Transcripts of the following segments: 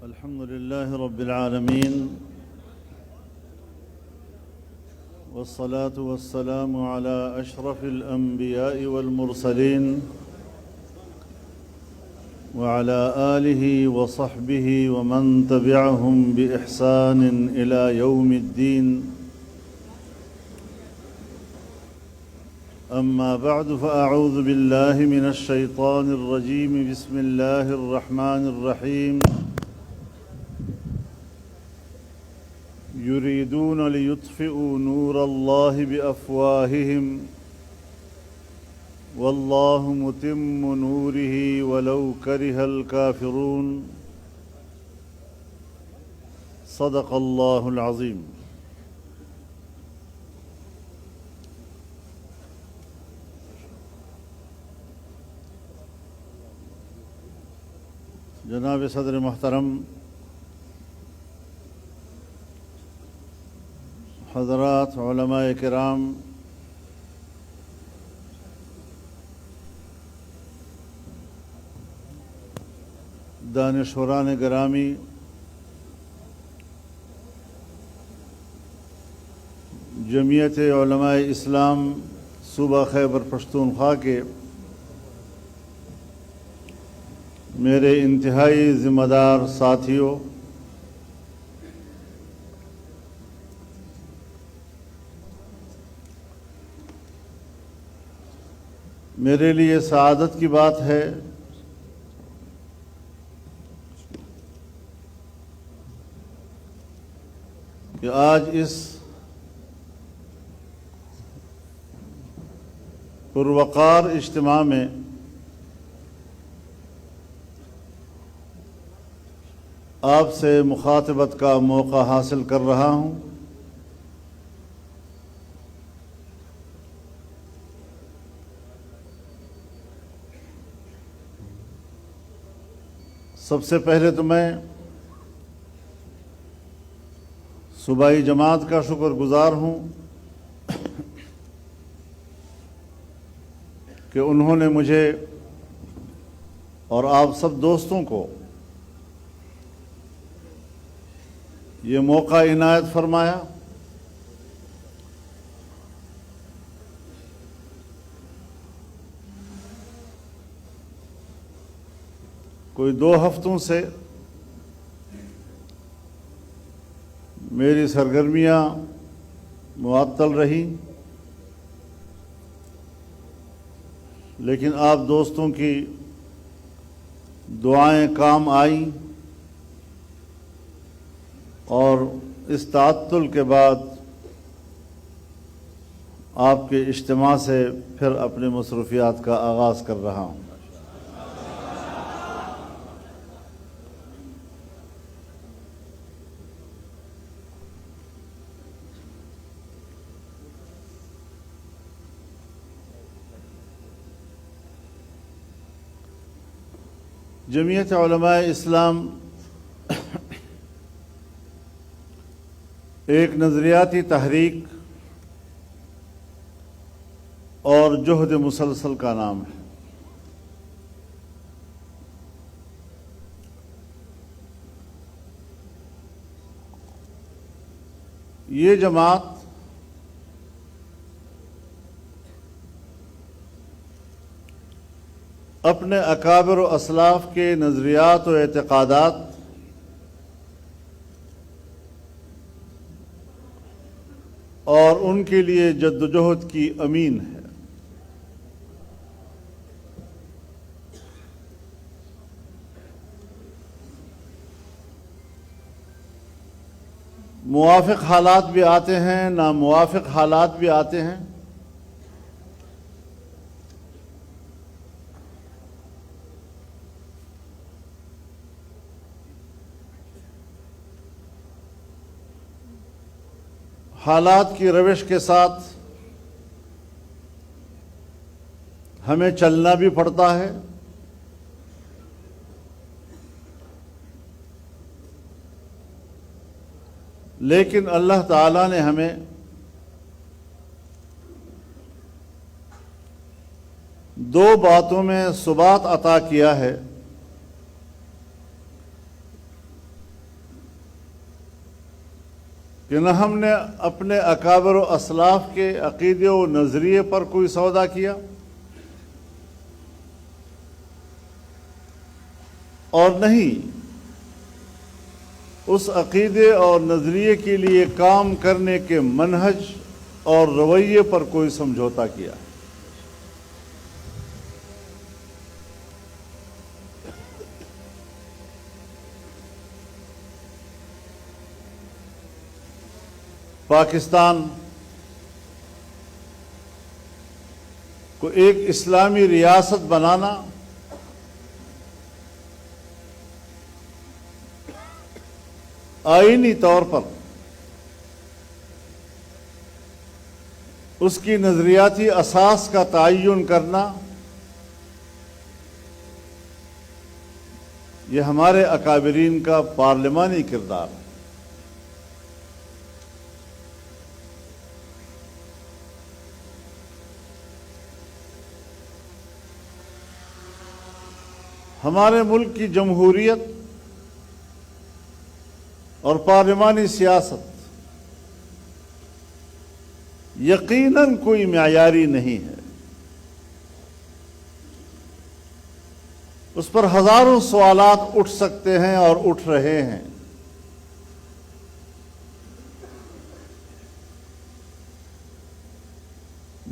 الحمد لله رب العالمين والصلاة والسلام على أشرف الأنبياء والمرسلين وعلى آله وصحبه ومن تبعهم بإحسان إلى يوم الدين. أما بعد فأعوذ بالله من الشيطان الرجيم. بسم الله الرحمن الرحيم. يريدون ليطفئوا نور الله بأفواههم والله متم نوره ولو كره الكافرون. صدق الله العظيم. جناب صدر محترم، حضرات علماء کرام، دانشوران گرامی، جمعیت علماء اسلام صوبہ خیبر پختونخوا کے میرے انتہائی ذمہ دار ساتھیوں، میرے لیے سعادت کی بات ہے کہ آج اس پروقار اجتماع میں آپ سے مخاطبت کا موقع حاصل کر رہا ہوں۔ سب سے پہلے تو میں صوبائی جماعت کا شکر گزار ہوں کہ انہوں نے مجھے اور آپ سب دوستوں کو یہ موقع عنایت فرمایا۔ کوئی 2 ہفتوں سے میری سرگرمیاں معطل رہی، لیکن آپ دوستوں کی دعائیں کام آئیں اور اس تعطل کے بعد آپ کے اجتماع سے پھر اپنے مصروفیات کا آغاز کر رہا ہوں۔ جمعیت علماء اسلام ایک نظریاتی تحریک اور جہد مسلسل کا نام ہے۔ یہ جماعت اپنے اکابر و اسلاف کے نظریات و اعتقادات اور ان کے لیے جد و جہد کی امین ہے۔ موافق حالات بھی آتے ہیں، ناموافق حالات بھی آتے ہیں، حالات کی روش کے ساتھ ہمیں چلنا بھی پڑتا ہے، لیکن اللہ تعالیٰ نے ہمیں دو باتوں میں ثبات عطا کیا ہے۔ کہ نہ ہم نے اپنے اکابر و اسلاف کے عقیدے و نظریے پر کوئی سودا کیا، اور نہیں اس عقیدے اور نظریے کے لیے کام کرنے کے منہج اور رویے پر کوئی سمجھوتا کیا۔ پاکستان کو ایک اسلامی ریاست بنانا آئینی طور پر اس کی نظریاتی اساس کا تعین کرنا، یہ ہمارے اکابرین کا پارلیمانی کردار ہے۔ ہمارے ملک کی جمہوریت اور پارلیمانی سیاست یقیناً کوئی معیاری نہیں ہے۔ اس پر ہزاروں سوالات اٹھ سکتے ہیں اور اٹھ رہے ہیں،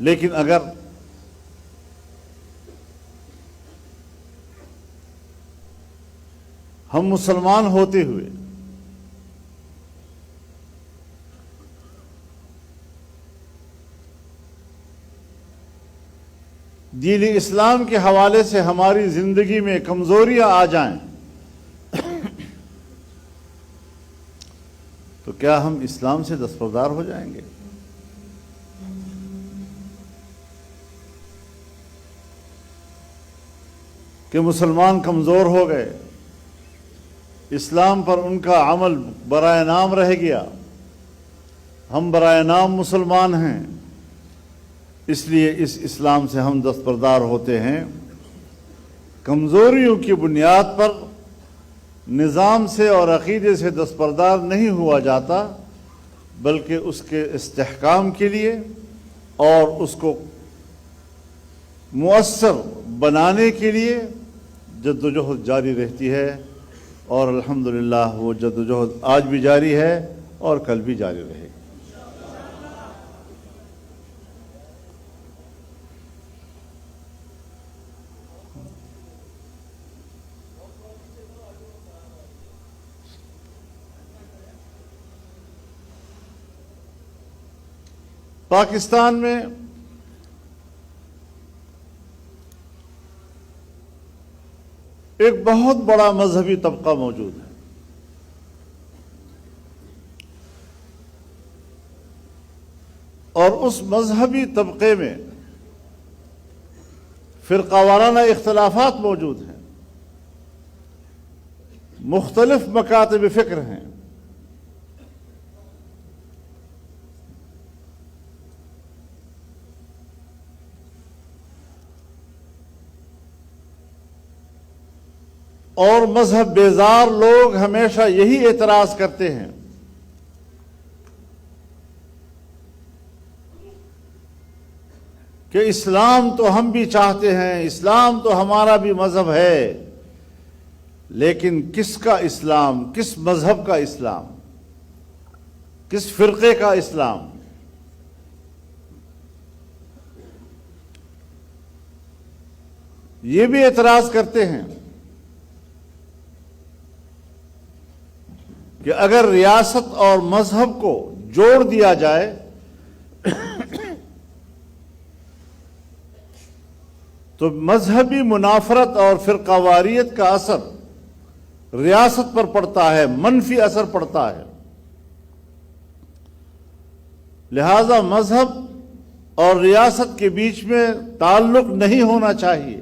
لیکن اگر ہم مسلمان ہوتے ہوئے دین اسلام کے حوالے سے ہماری زندگی میں کمزوریاں آ جائیں تو کیا ہم اسلام سے دستبردار ہو جائیں گے؟ کہ مسلمان کمزور ہو گئے، اسلام پر ان کا عمل برائے نام رہ گیا، ہم برائے نام مسلمان ہیں، اس لیے اس اسلام سے ہم دستبردار ہوتے ہیں۔ کمزوریوں کی بنیاد پر نظام سے اور عقیدے سے دستبردار نہیں ہوا جاتا، بلکہ اس کے استحکام کے لیے اور اس کو مؤثر بنانے کے لیے جدوجہد جاری رہتی ہے، اور الحمدللہ وہ جدوجہد آج بھی جاری ہے اور کل بھی جاری رہے گی۔ پاکستان میں ایک بہت بڑا مذہبی طبقہ موجود ہے، اور اس مذہبی طبقے میں فرقہ وارانہ اختلافات موجود ہیں، مختلف مکاتب فکر ہیں، اور مذہب بیزار لوگ ہمیشہ یہی اعتراض کرتے ہیں کہ اسلام تو ہم بھی چاہتے ہیں، اسلام تو ہمارا بھی مذہب ہے، لیکن کس کا اسلام، کس مذہب کا اسلام، کس فرقے کا اسلام؟ یہ بھی اعتراض کرتے ہیں کہ اگر ریاست اور مذہب کو جوڑ دیا جائے تو مذہبی منافرت اور فرقہ واریت کا اثر ریاست پر پڑتا ہے، منفی اثر پڑتا ہے۔ لہذا مذہب اور ریاست کے بیچ میں تعلق نہیں ہونا چاہیے،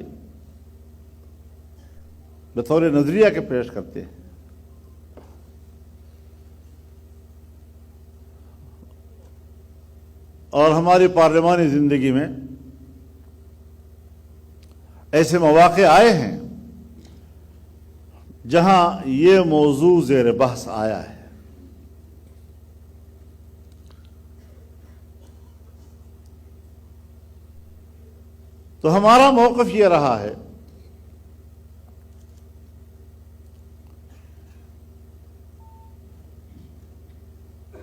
بطور نظریہ کے پیش کرتے ہیں۔ اور ہماری پارلیمانی زندگی میں ایسے مواقع آئے ہیں جہاں یہ موضوع زیر بحث آیا ہے۔ تو ہمارا موقف یہ رہا ہے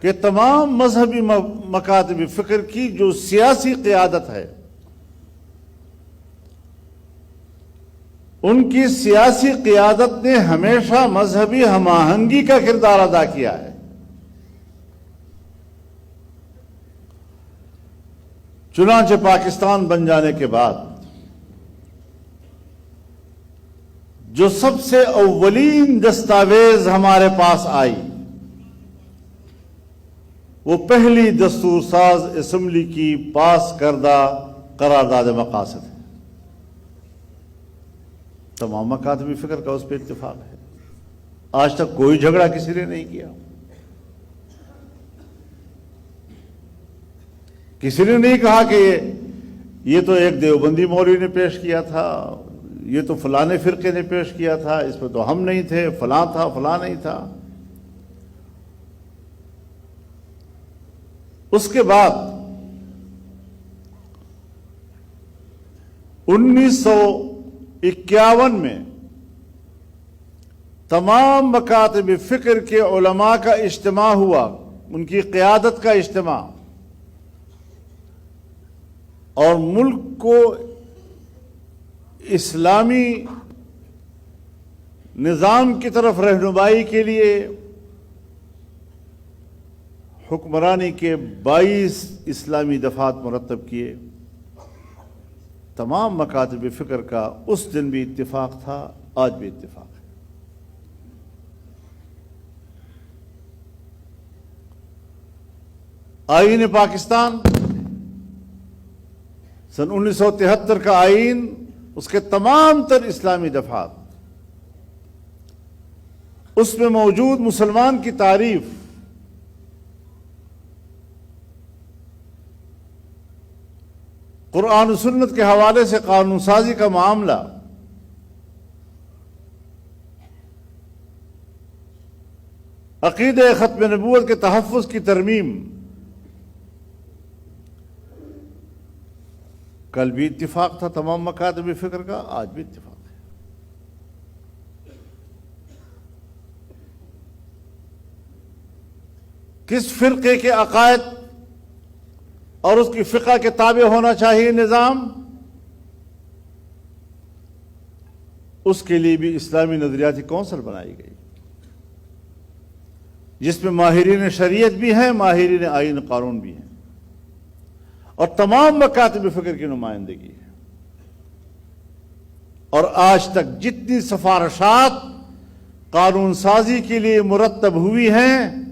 کہ تمام مذہبی مکاتب فکر کی جو سیاسی قیادت ہے، ان کی سیاسی قیادت نے ہمیشہ مذہبی ہم آہنگی کا کردار ادا کیا ہے۔ چنانچہ پاکستان بن جانے کے بعد جو سب سے اولین دستاویز ہمارے پاس آئی وہ پہلی دستور ساز اسمبلی کی پاس کردہ قرارداد مقاصد ہے۔ تمام مکاتب فکر کا اس پہ اتفاق ہے، آج تک کوئی جھگڑا کسی نے نہیں کیا، کسی نے نہیں کہا کہ یہ تو ایک دیوبندی مولوی نے پیش کیا تھا، یہ تو فلانے فرقے نے پیش کیا تھا، اس میں تو ہم نہیں تھے، فلاں تھا فلاں نہیں تھا۔ اس کے بعد 1951 میں تمام مکاتب فکر کے علماء کا اجتماع ہوا، ان کی قیادت کا اجتماع، اور ملک کو اسلامی نظام کی طرف رہنمائی کے لیے حکمرانی کے 22 اسلامی دفعات مرتب کیے۔ تمام مکاتب فکر کا اس دن بھی اتفاق تھا، آج بھی اتفاق ہے۔ آئین پاکستان سن 1973 کا آئین، اس کے تمام تر اسلامی دفعات، اس میں موجود مسلمان کی تعریف، قرآن و سنت کے حوالے سے قانون سازی کا معاملہ، عقیدہ ختم نبوت کے تحفظ کی ترمیم، کل بھی اتفاق تھا تمام مکاتب فکر کا، آج بھی اتفاق ہے۔ کس فرقے کے عقائد اور اس کی فقہ کے تابع ہونا چاہیے نظام، اس کے لیے بھی اسلامی نظریاتی کونسل بنائی گئی، جس میں ماہرین شریعت بھی ہیں، ماہرین آئین قانون بھی ہیں، اور تمام مکاتب فکر کی نمائندگی ہے۔ اور آج تک جتنی سفارشات قانون سازی کے لیے مرتب ہوئی ہیں،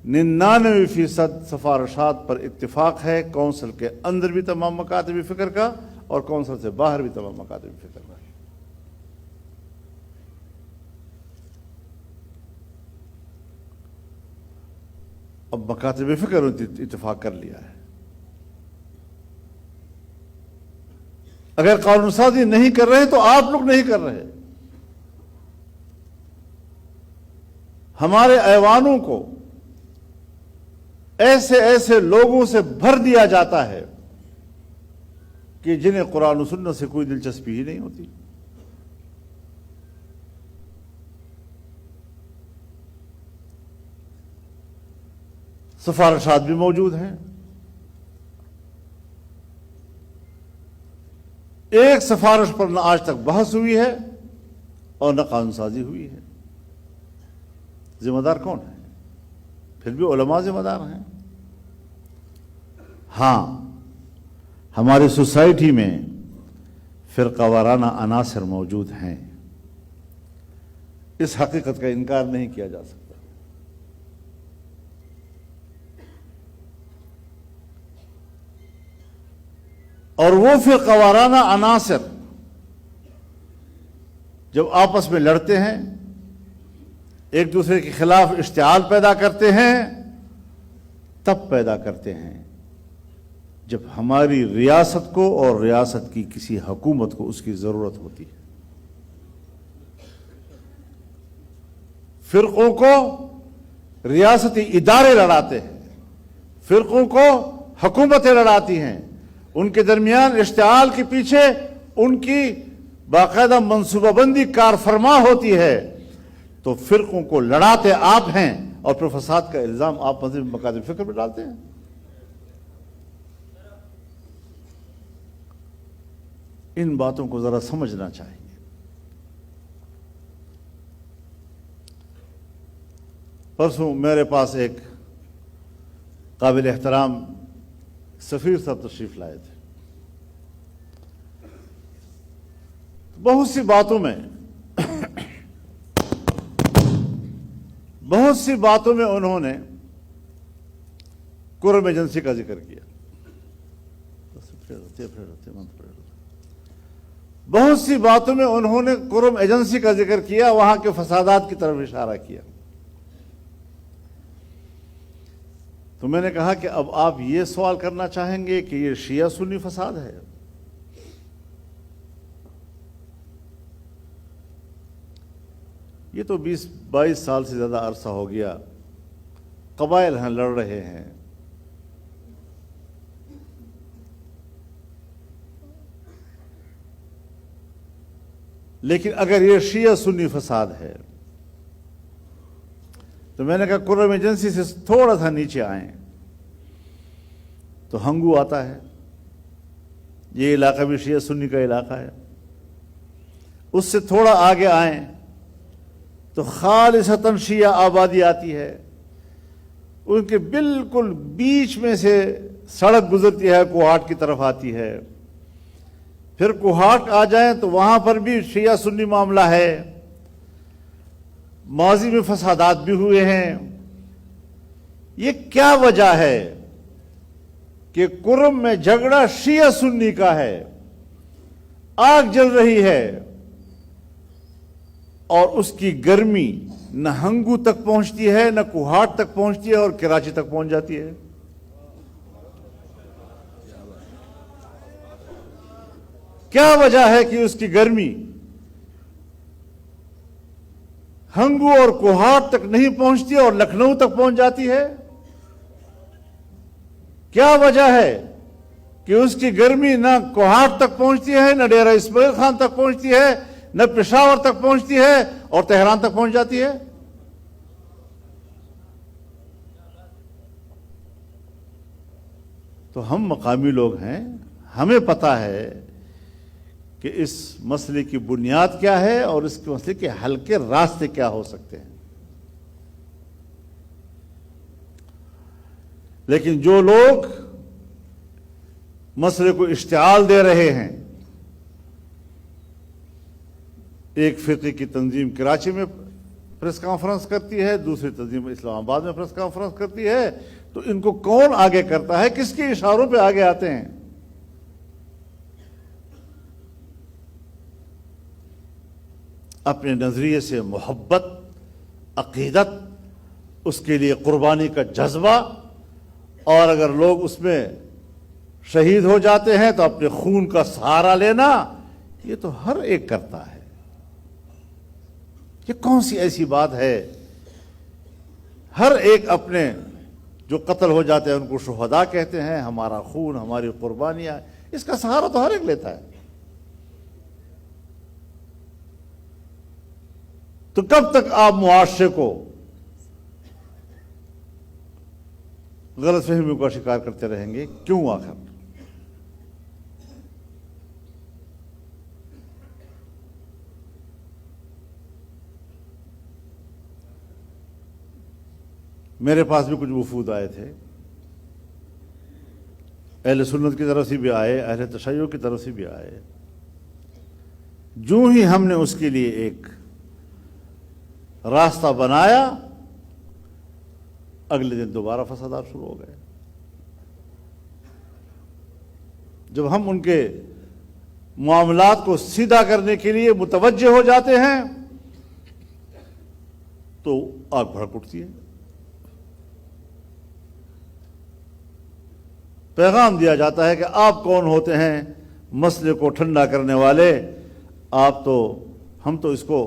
99% سفارشات پر اتفاق ہے، کونسل کے اندر بھی تمام مکاتب فکر کا اور کونسل سے باہر بھی تمام مکاتب فکر کا۔ اب مکاتب فکر اتفاق کر لیا ہے، اگر قانون سازی نہیں کر رہے تو آپ لوگ نہیں کر رہے۔ ہمارے ایوانوں کو ایسے ایسے لوگوں سے بھر دیا جاتا ہے کہ جنہیں قرآن و سنت سے کوئی دلچسپی ہی نہیں ہوتی۔ سفارشات بھی موجود ہیں، ایک سفارش پر نہ آج تک بحث ہوئی ہے اور نہ قانون سازی ہوئی ہے۔ ذمہ دار کون ہے؟ پھر بھی علماء ذمہ دار ہیں۔ ہاں، ہماری سوسائٹی میں فرقہ وارانہ عناصر موجود ہیں، اس حقیقت کا انکار نہیں کیا جا سکتا۔ اور وہ فرقہ وارانہ عناصر جب آپس میں لڑتے ہیں، ایک دوسرے کے خلاف اشتعال پیدا کرتے ہیں، تب پیدا کرتے ہیں جب ہماری ریاست کو اور ریاست کی کسی حکومت کو اس کی ضرورت ہوتی ہے۔ فرقوں کو ریاستی ادارے لڑاتے ہیں، فرقوں کو حکومتیں لڑاتی ہیں، ان کے درمیان اشتعال کے پیچھے ان کی باقاعدہ منصوبہ بندی کار فرما ہوتی ہے، تو فرقوں کو لڑاتے آپ ہیں اور پھر فساد کا الزام آپ مذہبی مکاتب فکر پہ ڈالتے ہیں۔ ان باتوں کو ذرا سمجھنا چاہیے۔ پرسوں میرے پاس ایک قابل احترام سفیر صاحب تشریف لائے تھے۔ بہت سی باتوں میں انہوں نے قرم ایجنسی کا ذکر کیا۔ بہت سی باتوں میں انہوں نے قرم ایجنسی کا ذکر کیا، وہاں کے فسادات کی طرف اشارہ کیا۔ تو میں نے کہا کہ اب آپ یہ سوال کرنا چاہیں گے کہ یہ شیعہ سنی فساد ہے؟ یہ تو 20-22 سال سے زیادہ عرصہ ہو گیا، قبائل ہیں، لڑ رہے ہیں۔ لیکن اگر یہ شیعہ سنی فساد ہے تو میں نے کہا قرم ایجنسی سے تھوڑا سا نیچے آئیں تو ہنگو آتا ہے، یہ علاقہ بھی شیعہ سنی کا علاقہ ہے۔ اس سے تھوڑا آگے آئیں تو خالصتاً شیعہ آبادی آتی ہے، ان کے بالکل بیچ میں سے سڑک گزرتی ہے، کوہاٹ کی طرف آتی ہے۔ پھر کوہاٹ آ جائیں تو وہاں پر بھی شیعہ سنی معاملہ ہے، ماضی میں فسادات بھی ہوئے ہیں۔ یہ کیا وجہ ہے کہ قرم میں جھگڑا شیعہ سنی کا ہے، آگ جل رہی ہے اور اس کی گرمی نہ ہنگو تک پہنچتی ہے، نہ کوہاٹ تک پہنچتی ہے، اور کراچی تک پہنچ جاتی ہے۔ کیا وجہ ہے کہ اس کی گرمی ہنگو اور کوہاٹ تک نہیں پہنچتی اور لکھنؤ تک پہنچ جاتی ہے؟ کیا وجہ ہے کہ اس کی گرمی نہ کوہاٹ تک پہنچتی ہے، نہ ڈیرہ اسماعیل خان تک پہنچتی ہے، نہ پشاور تک پہنچتی ہے، اور تہران تک پہنچ جاتی ہے؟ تو ہم مقامی لوگ ہیں، ہمیں پتہ ہے کہ اس مسئلے کی بنیاد کیا ہے اور اس کے مسئلے کے حل کے راستے کیا ہو سکتے ہیں۔ لیکن جو لوگ مسئلے کو اشتعال دے رہے ہیں، ایک فرقے کی تنظیم کراچی میں پریس کانفرنس کرتی ہے، دوسری تنظیم اسلام آباد میں پریس کانفرنس کرتی ہے، تو ان کو کون آگے کرتا ہے؟ کس کے اشاروں پہ آگے آتے ہیں؟ اپنے نظریے سے محبت، عقیدت، اس کے لیے قربانی کا جذبہ، اور اگر لوگ اس میں شہید ہو جاتے ہیں تو اپنے خون کا سہارا لینا، یہ تو ہر ایک کرتا ہے۔ یہ کون سی ایسی بات ہے؟ ہر ایک اپنے جو قتل ہو جاتے ہیں ان کو شہداء کہتے ہیں، ہمارا خون، ہماری قربانیاں، اس کا سہارا تو ہر ایک لیتا ہے۔ تو کب تک آپ معاشرے کو غلط فہمیوں کا شکار کرتے رہیں گے؟ کیوں آخر؟ میرے پاس بھی کچھ وفود آئے تھے، اہل سنت کی طرف سے بھی آئے، اہل تشیع کی طرف سے بھی آئے۔ جو ہی ہم نے اس کے لیے ایک راستہ بنایا، اگلے دن دوبارہ فسادات شروع ہو گئے۔ جب ہم ان کے معاملات کو سیدھا کرنے کے لیے متوجہ ہو جاتے ہیں تو آگ بھڑک اٹھتی ہے۔ پیغام دیا جاتا ہے کہ آپ کون ہوتے ہیں مسئلے کو ٹھنڈا کرنے والے؟ ہم تو اس کو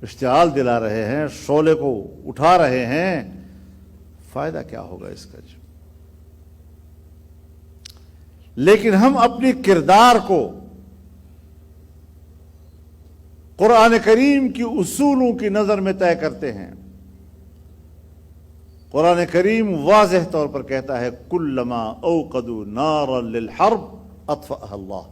اشتعال دلا رہے ہیں، شعلے کو اٹھا رہے ہیں، فائدہ کیا ہوگا اس کا؟ لیکن ہم اپنی کردار کو قرآن کریم کی اصولوں کی نظر میں طے کرتے ہیں۔ قرآن کریم واضح طور پر کہتا ہے کلما اوقدوا نارا للحرب اطفأها اللہ،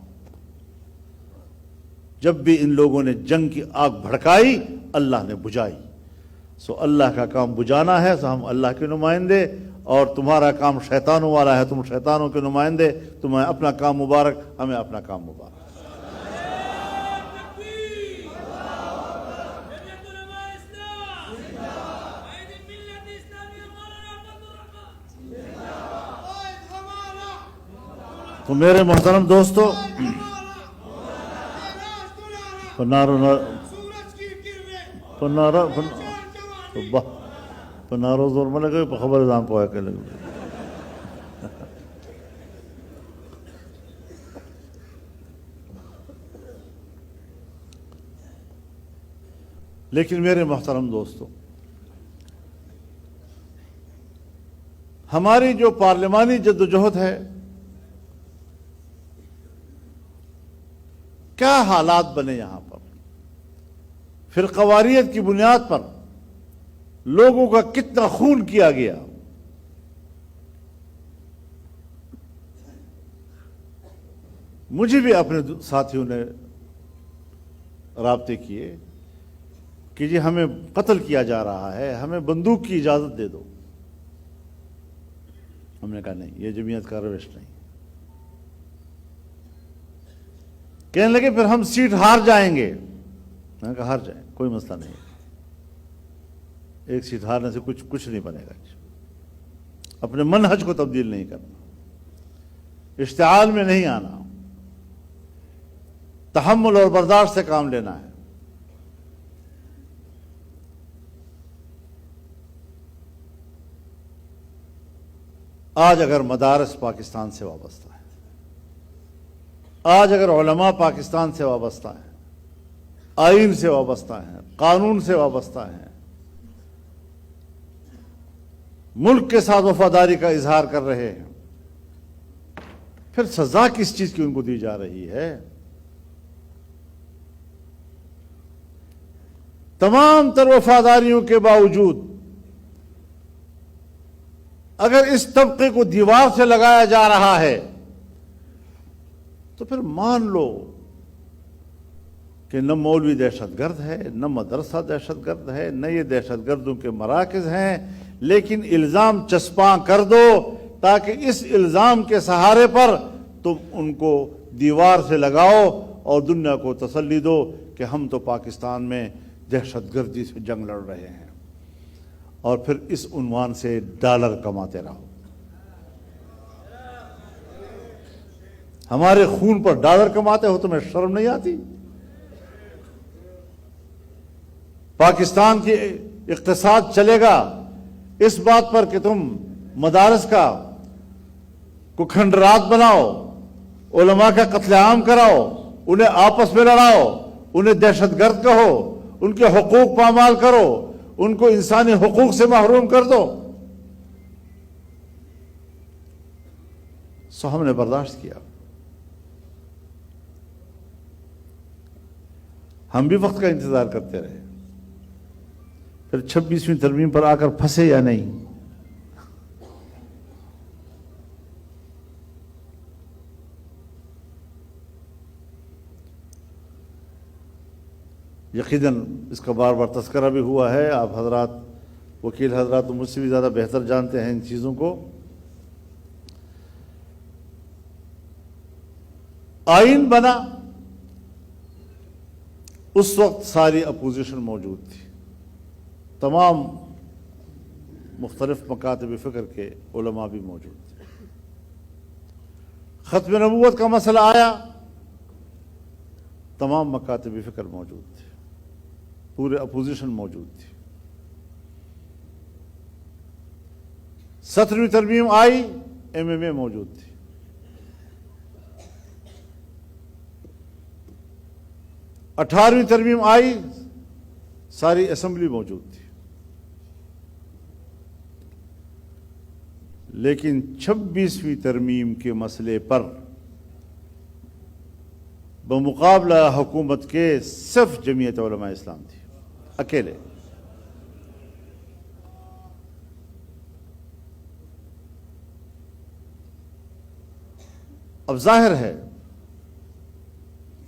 جب بھی ان لوگوں نے جنگ کی آگ بھڑکائی اللہ نے بجھائی۔ سو اللہ کا کام بجھانا ہے، سو ہم اللہ کے نمائندے، اور تمہارا کام شیطانوں والا ہے، تم شیطانوں کے نمائندے، تمہیں اپنا کام مبارک، ہمیں اپنا کام مبارک۔ تو میرے محترم دوستو، پنارو زور میں لگے خبر دام پویا کے لگے۔ لیکن میرے محترم دوستو، ہماری جو پارلیمانی جدوجہد ہے، کیا حالات بنے یہاں پر، فرقواریت کی بنیاد پر لوگوں کا کتنا خون کیا گیا۔ مجھے بھی اپنے ساتھیوں نے رابطے کیے کہ جی ہمیں قتل کیا جا رہا ہے، ہمیں بندوق کی اجازت دے دو۔ ہم نے کہا نہیں، یہ جمعیت کا روش نہیں۔ کہنے لگے پھر ہم سیٹ ہار جائیں گے۔ میں نے کہا ہار جائیں، کوئی مسئلہ نہیں، ایک سیٹ ہارنے سے کچھ نہیں بنے گا۔ اپنے منہج کو تبدیل نہیں کرنا، اشتعال میں نہیں آنا، تحمل اور برداشت سے کام لینا ہے۔ آج اگر مدارس پاکستان سے وابستہ ہیں، آج اگر علماء پاکستان سے وابستہ ہیں، آئین سے وابستہ ہیں، قانون سے وابستہ ہیں، ملک کے ساتھ وفاداری کا اظہار کر رہے ہیں، پھر سزا کس چیز کی ان کو دی جا رہی ہے؟ تمام تر وفاداریوں کے باوجود اگر اس طبقے کو دیوار سے لگایا جا رہا ہے تو پھر مان لو کہ نہ مولوی دہشت گرد ہے، نہ مدرسہ دہشت گرد ہے، نہ یہ دہشت گردوں کے مراکز ہیں، لیکن الزام چسپاں کر دو تاکہ اس الزام کے سہارے پر تم ان کو دیوار سے لگاؤ اور دنیا کو تسلی دو کہ ہم تو پاکستان میں دہشت گردی سے جنگ لڑ رہے ہیں، اور پھر اس عنوان سے ڈالر کماتے رہو۔ ہمارے خون پر ڈالر کماتے ہو، تمہیں شرم نہیں آتی؟ پاکستان کی اقتصاد چلے گا اس بات پر کہ تم مدارس کا کو کھنڈرات بناؤ، علماء کا قتل عام کراؤ، انہیں آپس میں لڑاؤ، انہیں دہشت گرد کہو، ان کے حقوق پامال کرو، ان کو انسانی حقوق سے محروم کر دو۔ سو ہم نے برداشت کیا۔ ہم بھی وقت کا انتظار کرتے رہے، پھر 26ویں ترمیم پر آ کر پھنسے یا نہیں۔ یقیناً اس کا بار بار تذکرہ بھی ہوا ہے، آپ حضرات وکیل حضرات مجھ سے بھی زیادہ بہتر جانتے ہیں ان چیزوں کو۔ آئین بنا اس وقت ساری اپوزیشن موجود تھی، تمام مختلف مکاتب فکر کے علماء بھی موجود تھے۔ ختم نبوت کا مسئلہ آیا، تمام مکاتب فکر موجود تھے، پورے اپوزیشن موجود تھی۔ 17ویں ترمیم آئی، ایم ایم اے موجود تھی۔ 18ویں ترمیم آئی، ساری اسمبلی موجود تھی۔ لیکن 26ویں ترمیم کے مسئلے پر بمقابلہ حکومت کے صرف جمعیت علماء اسلام تھی، اکیلے۔ اب ظاہر ہے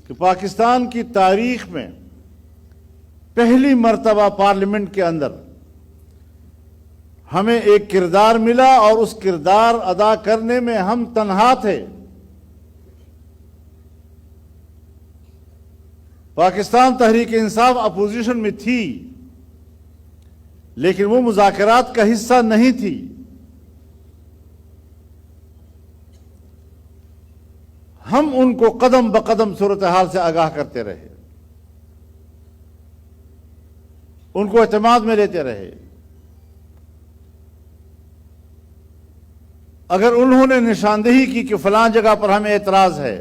کہ پاکستان کی تاریخ میں پہلی مرتبہ پارلیمنٹ کے اندر ہمیں ایک کردار ملا، اور اس کردار ادا کرنے میں ہم تنہا تھے۔ پاکستان تحریک انصاف اپوزیشن میں تھی، لیکن وہ مذاکرات کا حصہ نہیں تھی۔ ہم ان کو قدم بقدم صورتحال سے آگاہ کرتے رہے، ان کو اعتماد میں لیتے رہے۔ اگر انہوں نے نشاندہی کی کہ فلاں جگہ پر ہمیں اعتراض ہے،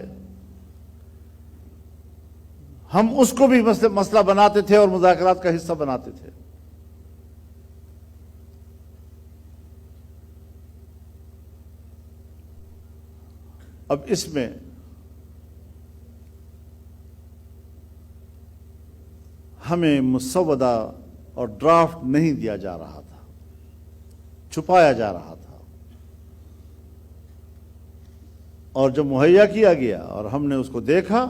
ہم اس کو بھی مسئلہ بناتے تھے اور مذاکرات کا حصہ بناتے تھے۔ اب اس میں ہمیں مسودہ اور ڈرافٹ نہیں دیا جا رہا تھا، چھپایا جا رہا تھا، اور جب مہیا کیا گیا اور ہم نے اس کو دیکھا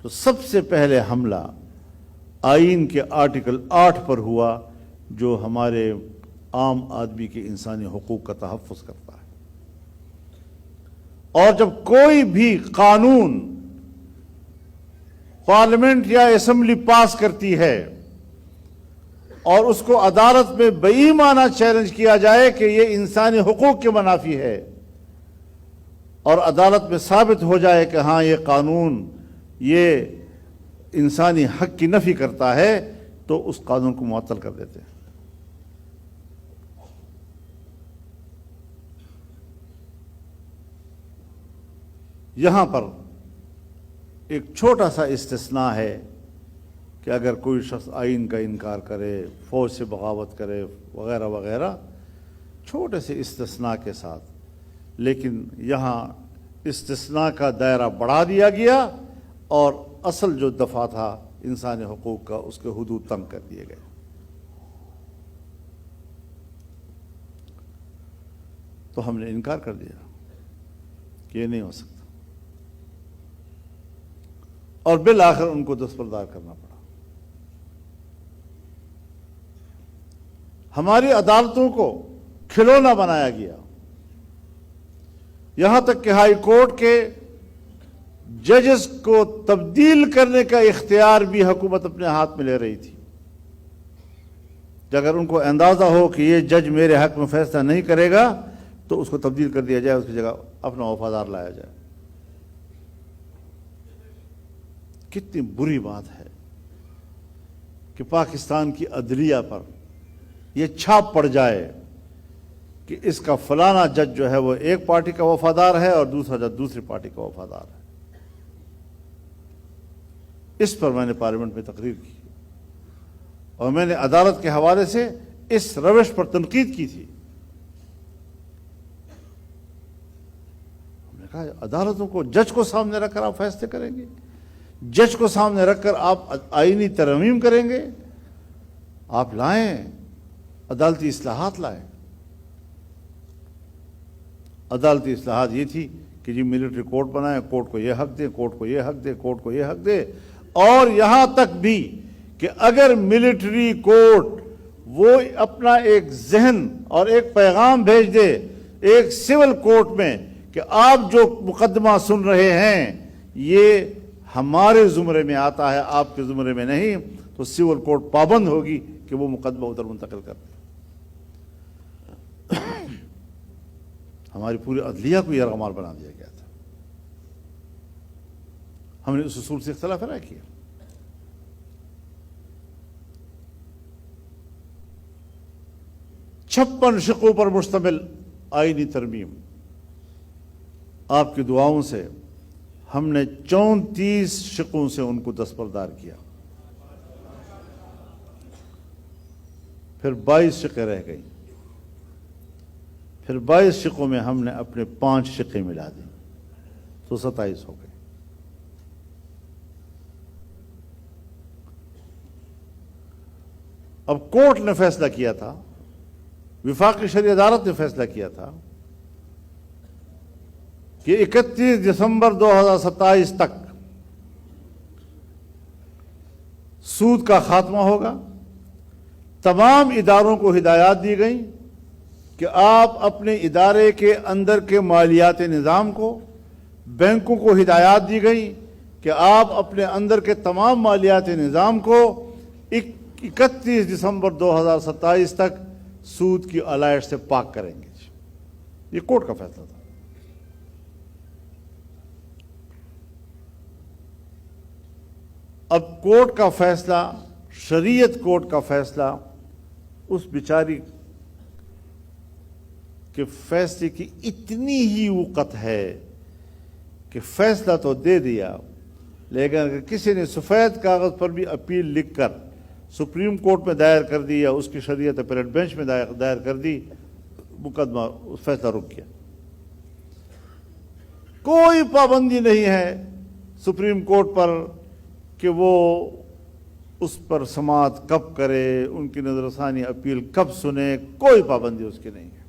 تو سب سے پہلے حملہ آئین کے آرٹیکل 8 پر ہوا، جو ہمارے عام آدمی کے انسانی حقوق کا تحفظ کرتا ہے۔ اور جب کوئی بھی قانون پارلیمنٹ یا اسمبلی پاس کرتی ہے اور اس کو عدالت میں بےایمانہ چیلنج کیا جائے کہ یہ انسانی حقوق کے منافی ہے، اور عدالت میں ثابت ہو جائے کہ ہاں یہ قانون یہ انسانی حق کی نفی کرتا ہے، تو اس قانون کو معطل کر دیتے ہیں۔ یہاں پر ایک چھوٹا سا استثناء ہے کہ اگر کوئی شخص آئین کا انکار کرے، فوج سے بغاوت کرے وغیرہ وغیرہ، چھوٹے سے استثناء کے ساتھ، لیکن یہاں استثناء کا دائرہ بڑھا دیا گیا، اور اصل جو دفعہ تھا انسانی حقوق کا، اس کے حدود تنگ کر دیے گئے۔ تو ہم نے انکار کر دیا کہ یہ نہیں ہو سکتا، اور بالآخر ان کو دستبردار کرنا پڑا۔ ہماری عدالتوں کو کھلونا بنایا گیا، یہاں تک کہ ہائی کورٹ کے ججز کو تبدیل کرنے کا اختیار بھی حکومت اپنے ہاتھ میں لے رہی تھی۔ اگر ان کو اندازہ ہو کہ یہ جج میرے حق میں فیصلہ نہیں کرے گا تو اس کو تبدیل کر دیا جائے، اس کی جگہ اپنا وفادار لایا جائے۔ کتنی بری بات ہے کہ پاکستان کی عدلیہ پر یہ چھاپ پڑ جائے کہ اس کا فلانا جج جو ہے وہ ایک پارٹی کا وفادار ہے اور دوسرا جج دوسری پارٹی کا وفادار ہے۔ اس پر میں نے پارلیمنٹ میں تقریر کی، اور میں نے عدالت کے حوالے سے اس روش پر تنقید کی تھی۔ ہم نے کہا عدالتوں کو، جج کو سامنے رکھ کر آپ فیصلے کریں گے، جج کو سامنے رکھ کر آپ آئینی ترمیم کریں گے؟ آپ لائیں، عدالتی اصلاحات لائیں۔ عدالتی اصلاحات یہ تھی کہ جی ملٹری کورٹ بنائیں، کورٹ کو یہ حق دیں، کورٹ کو یہ حق دیں، کورٹ کو یہ حق دے، اور یہاں تک بھی کہ اگر ملٹری کورٹ وہ اپنا ایک ذہن اور ایک پیغام بھیج دے ایک سول کورٹ میں کہ آپ جو مقدمہ سن رہے ہیں یہ ہمارے زمرے میں آتا ہے، آپ کے زمرے میں نہیں، تو سول کورٹ پابند ہوگی کہ وہ مقدمہ ادھر منتقل کر دے۔ ہماری پوری عدلیہ کو یرغمال بنا دیا گیا تھا۔ ہم نے اس اصول سے اختلاف رائے کیا۔ 56 شقوں پر مشتمل آئینی ترمیم، آپ کی دعاؤں سے ہم نے 34 شقوں سے ان کو دستبردار کیا، پھر 22 شقیں رہ گئیں، پھر 22 شقوں میں ہم نے اپنے 5 شقیں ملا دیں تو 27 ہو گئے۔ اب کورٹ نے فیصلہ کیا تھا، وفاقی شرعی عدالت نے فیصلہ کیا تھا کہ 31 دسمبر 2027 تک سود کا خاتمہ ہوگا۔ تمام اداروں کو ہدایات دی گئیں کہ آپ اپنے ادارے کے اندر کے مالیاتی نظام کو، بینکوں کو ہدایات دی گئی کہ آپ اپنے اندر کے تمام مالیاتی نظام کو 31 دسمبر 2027 تک سود کی علائش سے پاک کریں گے۔ یہ کورٹ کا فیصلہ تھا۔ اب کورٹ کا فیصلہ، شریعت کورٹ کا فیصلہ، اس بیچاری کے فیصلے کی اتنی ہی وقت ہے کہ فیصلہ تو دے دیا، لیکن اگر کسی نے سفید کاغذ پر بھی اپیل لکھ کر سپریم کورٹ میں دائر کر دی یا اس کی شریعت اپیلٹ بینچ میں دائر کر دی، مقدمہ فیصلہ رک گیا۔ کوئی پابندی نہیں ہے سپریم کورٹ پر کہ وہ اس پر سماعت کب کرے، ان کی نظر ثانی اپیل کب سنے، کوئی پابندی اس کی نہیں ہے۔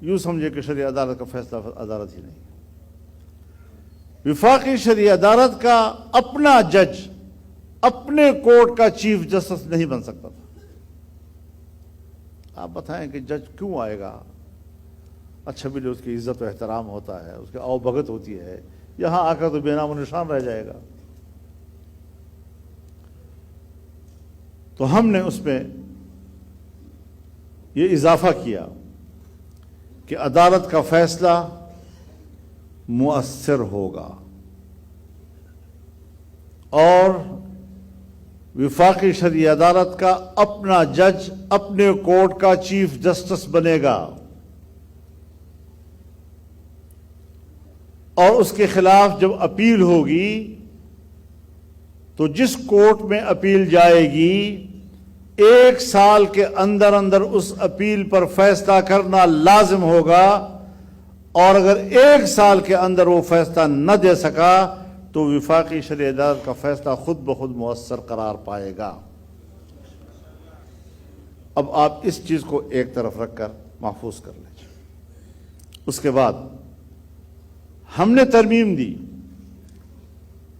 یوں سمجھے کہ شرعی عدالت کا فیصلہ عدالت ہی نہیں ہے۔ وفاقی شرعی عدالت کا اپنا جج اپنے کورٹ کا چیف جسٹس نہیں بن سکتا تھا۔ آپ بتائیں کہ جج کیوں آئے گا؟ اچھا بھی اس کی عزت و احترام ہوتا ہے، اس کی آؤ بھگت ہوتی ہے، یہاں آ کر تو بے نام و نشان رہ جائے گا۔ تو ہم نے اس میں یہ اضافہ کیا کہ عدالت کا فیصلہ مؤثر ہوگا اور وفاقی شرعی عدالت کا اپنا جج اپنے کورٹ کا چیف جسٹس بنے گا اور اس کے خلاف جب اپیل ہوگی تو جس کورٹ میں اپیل جائے گی 1 سال کے اندر اندر اس اپیل پر فیصلہ کرنا لازم ہوگا، اور اگر 1 سال کے اندر وہ فیصلہ نہ دے سکا تو وفاقی شرعی عدالت کا فیصلہ خود بخود مؤثر قرار پائے گا۔ اب آپ اس چیز کو ایک طرف رکھ کر محفوظ کر لیں۔ اس کے بعد ہم نے ترمیم دی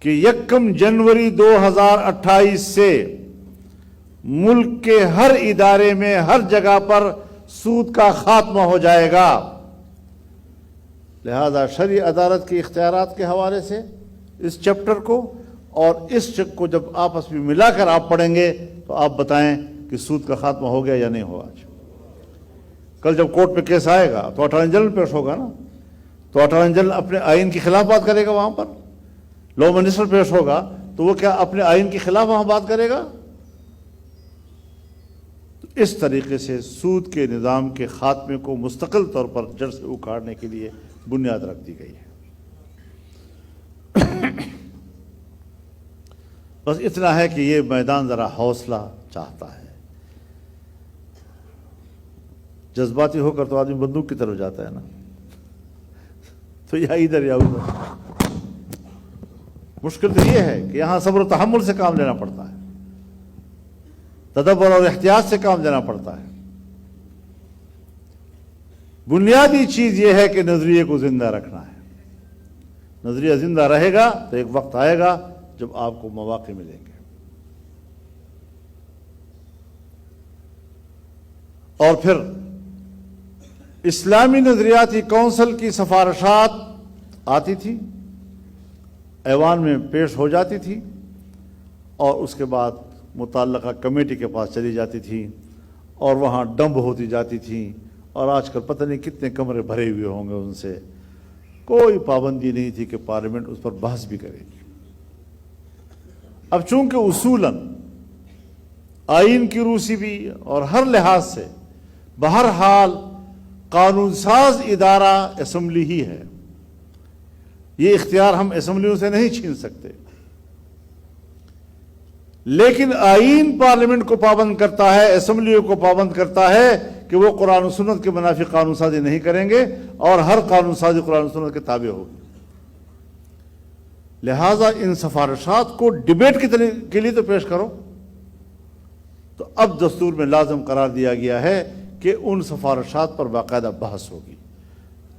کہ 1 جنوری 2028 سے ملک کے ہر ادارے میں ہر جگہ پر سود کا خاتمہ ہو جائے گا۔ لہذا شرعی عدالت کے اختیارات کے حوالے سے اس چیپٹر کو اور اس چیک کو جب آپس میں ملا کر آپ پڑھیں گے تو آپ بتائیں کہ سود کا خاتمہ ہو گیا یا نہیں ہوا۔ کل جب کورٹ میں کیس آئے گا تو اٹارنی جنرل پیش ہوگا نا، تو اٹارنی جنرل اپنے آئین کی خلاف بات کرے گا وہاں پر، لا منسٹر پیش ہوگا تو وہ کیا اپنے آئین کے خلاف وہاں بات کرے گا؟ اس طریقے سے سود کے نظام کے خاتمے کو مستقل طور پر جڑ سے اکھاڑنے کے لیے بنیاد رکھ دی گئی ہے۔ بس اتنا ہے کہ یہ میدان ذرا حوصلہ چاہتا ہے۔ جذباتی ہو کر تو آدمی بندوق کی طرف جاتا ہے نا، تو یا ادھر یا ادھر۔ مشکل تو یہ ہے کہ یہاں صبر و تحمل سے کام لینا پڑتا ہے، تدبر اور احتیاط سے کام لینا پڑتا ہے۔ بنیادی چیز یہ ہے کہ نظریے کو زندہ رکھنا ہے۔ نظریہ زندہ رہے گا تو ایک وقت آئے گا جب آپ کو مواقع ملیں گے۔ اور پھر اسلامی نظریاتی کونسل کی سفارشات آتی تھی، ایوان میں پیش ہو جاتی تھی، اور اس کے بعد متعلقہ کمیٹی کے پاس چلی جاتی تھی اور وہاں ڈمب ہوتی جاتی تھی، اور آج کل پتہ نہیں کتنے کمرے بھرے ہوئے ہوں گے ان سے۔ کوئی پابندی نہیں تھی کہ پارلیمنٹ اس پر بحث بھی کرے گی۔ اب چونکہ اصولاً آئین کی روح سے بھی اور ہر لحاظ سے بہرحال قانون ساز ادارہ اسمبلی ہی ہے، یہ اختیار ہم اسمبلیوں سے نہیں چھین سکتے، لیکن آئین پارلیمنٹ کو پابند کرتا ہے، اسمبلیوں کو پابند کرتا ہے کہ وہ قرآن و سنت کے منافی قانون سازی نہیں کریں گے، اور ہر قانون سازی قرآن و سنت کے تابع ہوگی۔ لہٰذا ان سفارشات کو ڈیبیٹ کے لیے تو پیش کرو، تو اب دستور میں لازم قرار دیا گیا ہے کہ ان سفارشات پر باقاعدہ بحث ہوگی.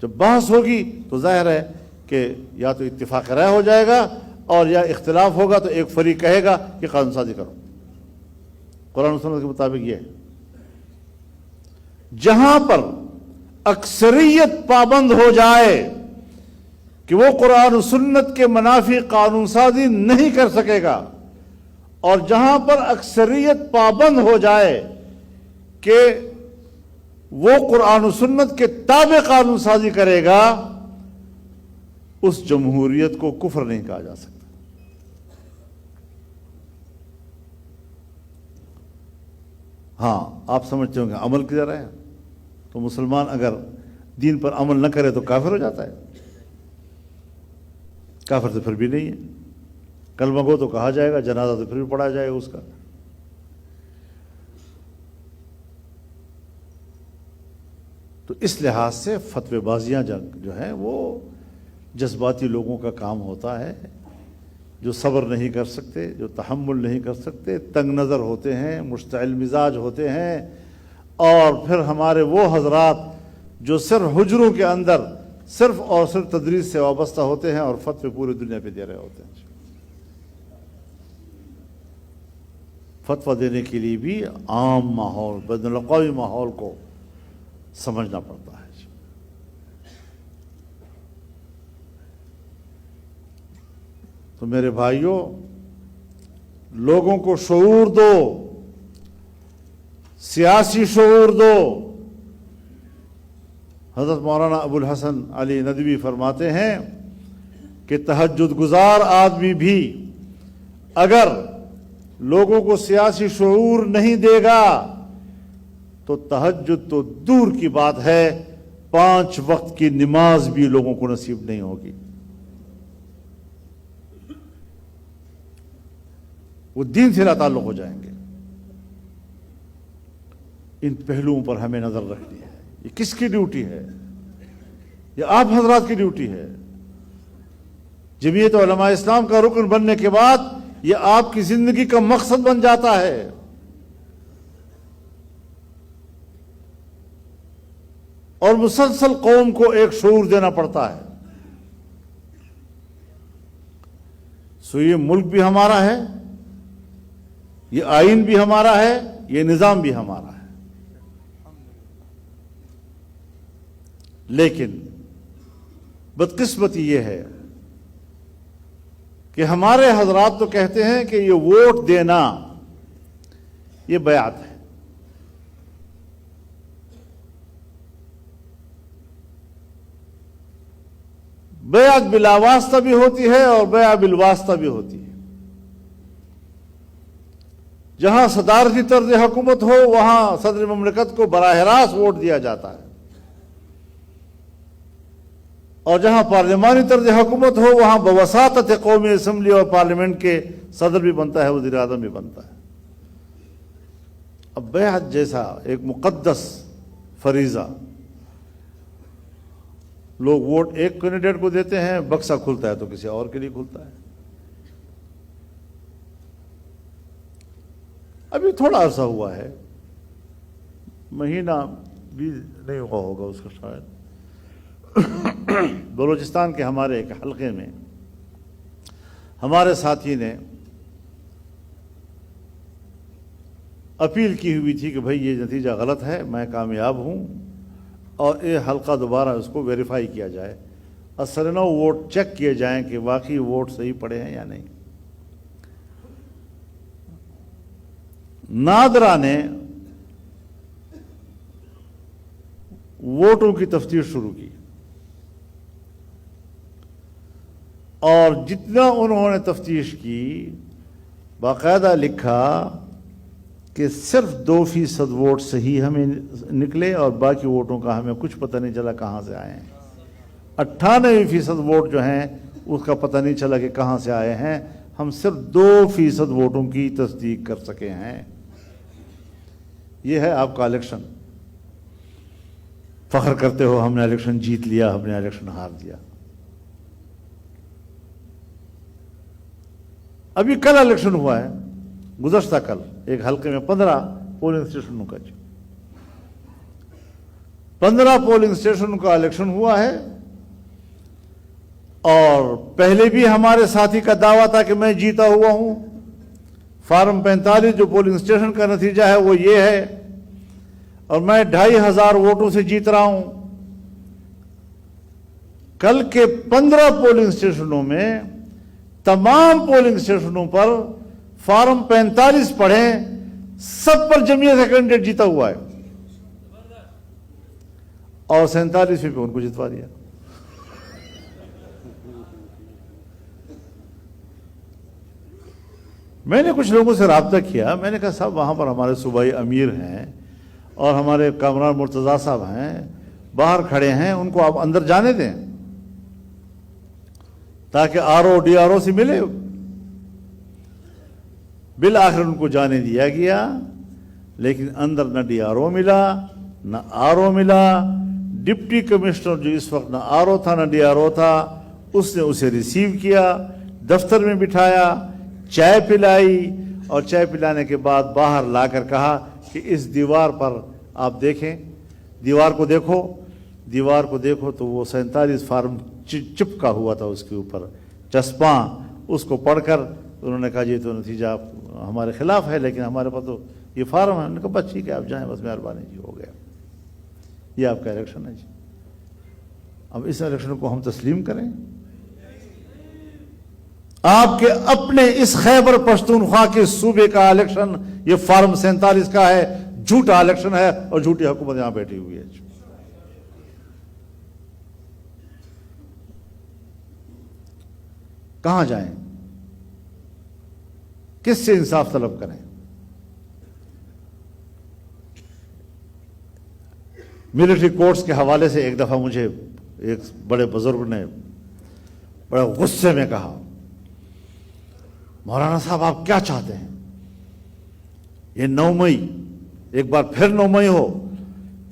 جب بحث ہوگی تو ظاہر ہے کہ یا تو اتفاق رائے ہو جائے گا اور یا اختلاف ہوگا تو ایک فریق کہے گا کہ قانون سازی کرو. قرآن و سنت کے مطابق یہ ہے. جہاں پر اکثریت پابند ہو جائے کہ وہ قرآن و سنت کے منافی قانون سازی نہیں کر سکے گا، اور جہاں پر اکثریت پابند ہو جائے کہ وہ قرآن و سنت کے تابع قانون سازی کرے گا، اس جمہوریت کو کفر نہیں کہا جا سکتا. ہاں آپ سمجھتے ہوں گے عمل کدھر ہے؟ تو مسلمان اگر دین پر عمل نہ کرے تو کافر ہو جاتا ہے. کافر تو پھر بھی نہیں ہے. کلمہ گو تو کہا جائے گا، جنازہ تو پھر بھی پڑھا جائے گا اس کا. تو اس لحاظ سے فتوی بازیاں جو ہیں وہ جذباتی لوگوں کا کام ہوتا ہے، جو صبر نہیں کر سکتے، جو تحمل نہیں کر سکتے، تنگ نظر ہوتے ہیں، مشتعل مزاج ہوتے ہیں. اور پھر ہمارے وہ حضرات جو صرف حجروں کے اندر صرف اور صرف تدریس سے وابستہ ہوتے ہیں اور فتوی پوری دنیا پہ دے رہے ہوتے ہیں. فتویٰ دینے کے لیے بھی عام ماحول، بین الاقوامی ماحول کو سمجھنا پڑتا ہے. تو میرے بھائیوں، لوگوں کو شعور دو، سیاسی شعور دو. حضرت مولانا ابو الحسن علی ندوی فرماتے ہیں کہ تہجد گزار آدمی بھی اگر لوگوں کو سیاسی شعور نہیں دے گا تو تہجد تو دور کی بات ہے، 5 وقت کی نماز بھی لوگوں کو نصیب نہیں ہوگی. وہ دین سے لا تعلق ہو جائیں گے. ان پہلوؤں پر ہمیں نظر رکھنی ہے. یہ کس کی ڈیوٹی ہے؟ یہ آپ حضرات کی ڈیوٹی ہے. جمعیت علماء اسلام کا رکن بننے کے بعد یہ آپ کی زندگی کا مقصد بن جاتا ہے. اور مسلسل قوم کو ایک شعور دینا پڑتا ہے. سو یہ ملک بھی ہمارا ہے، یہ آئین بھی ہمارا ہے، یہ نظام بھی ہمارا ہے. لیکن بدقسمتی یہ ہے کہ ہمارے حضرات تو کہتے ہیں کہ یہ ووٹ دینا یہ بیعت ہے. بیعت بلا واسطہ بھی ہوتی ہے اور بیعت بالواسطہ بھی ہوتی ہے. جہاں صدارتی طرز حکومت ہو وہاں صدر مملکت کو براہ راست ووٹ دیا جاتا ہے، اور جہاں پارلیمانی طرز حکومت ہو وہاں بوساطت قومی اسمبلی اور پارلیمنٹ کے صدر بھی بنتا ہے، وزیر اعظم بھی بنتا ہے. اب بیعت جیسا ایک مقدس فریضہ، لوگ ووٹ ایک کینڈیڈیٹ کو دیتے ہیں، بکسہ کھلتا ہے تو کسی اور کے لیے کھلتا ہے. ابھی تھوڑا عرصہ ہوا ہے، مہینہ بھی نہیں ہوا ہوگا اس کا شاید، بلوچستان کے ہمارے ایک حلقے میں ہمارے ساتھی نے اپیل کی ہوئی تھی کہ بھائی یہ نتیجہ غلط ہے، میں کامیاب ہوں اور یہ حلقہ دوبارہ اس کو ویریفائی کیا جائے، اثرنو ووٹ چیک کیے جائیں کہ واقعی ووٹ صحیح پڑے ہیں یا نہیں. نادرا نے ووٹوں کی تفتیش شروع کی اور جتنا انہوں نے تفتیش کی باقاعدہ لکھا کہ صرف 2% ووٹ صحیح ہمیں نکلے اور باقی ووٹوں کا ہمیں کچھ پتہ نہیں چلا کہاں سے آئے ہیں. 98% ووٹ جو ہیں اس کا پتہ نہیں چلا کہ کہاں سے آئے ہیں. ہم صرف 2% ووٹوں کی تصدیق کر سکے ہیں. یہ ہے آپ کا الیکشن. فخر کرتے ہو ہم نے الیکشن جیت لیا، ہم نے الیکشن ہار دیا. ابھی کل الیکشن ہوا ہے گزشتہ کل ایک حلقے میں 15 پولنگ اسٹیشنوں کا 15 پولنگ اسٹیشن کا الیکشن ہوا ہے، اور پہلے بھی ہمارے ساتھی کا دعویٰ تھا کہ میں جیتا ہوا ہوں۔ فارم 45 جو پولنگ اسٹیشن کا نتیجہ ہے وہ یہ ہے، اور میں 2500 ووٹوں سے جیت رہا ہوں۔ کل کے 15 پولنگ اسٹیشنوں میں تمام پولنگ اسٹیشنوں پر فارم 45 پڑھیں، سب پر جمعیت کا کینڈیڈیٹ جیتا ہوا ہے، اور 47 پہ ان کو جتوا دیا۔ میں نے کچھ لوگوں سے رابطہ کیا، میں نے کہا صاحب وہاں پر ہمارے صوبائی امیر ہیں اور ہمارے کامران مرتضیٰ صاحب ہیں، باہر کھڑے ہیں، ان کو آپ اندر جانے دیں تاکہ RO سے ملے۔ بالآخر ان کو جانے دیا گیا، لیکن اندر نہ DRO ملا نہ RO ملا۔ ڈپٹی کمشنر جو اس وقت نہ RO تھا نہ DRO تھا، اس نے اسے ریسیو کیا، دفتر میں بٹھایا، چائے پلائی، اور چائے پلانے کے بعد باہر لا کر کہا کہ اس دیوار پر آپ دیکھیں، دیوار کو دیکھو تو وہ 47 فارم چپکا ہوا تھا اس کے اوپر چسپاں۔ اس کو پڑھ کر انہوں نے کہا یہ تو نتیجہ ہمارے خلاف ہے، لیکن ہمارے پاس تو یہ فارم ہے۔ انہوں نے کہا بس ٹھیک ہے، آپ جائیں، بس مہربانی جی، ہو گیا، یہ آپ کا الیکشن ہے جی۔ اب اس الیکشن کو ہم تسلیم کریں؟ آپ کے اپنے اس خیبر پختونخوا کے صوبے کا الیکشن یہ فارم 47 کا ہے، جھوٹا الیکشن ہے، اور جھوٹی حکومت یہاں بیٹھی ہوئی ہے۔ کہاں جائیں؟ کس سے انصاف طلب کریں؟ ملٹری کورٹس کے حوالے سے ایک دفعہ مجھے ایک بڑے بزرگ نے بڑے غصے میں کہا، مولانا صاحب آپ کیا چاہتے ہیں؟ یہ 9 مئی، ایک بار پھر 9 مئی ہو،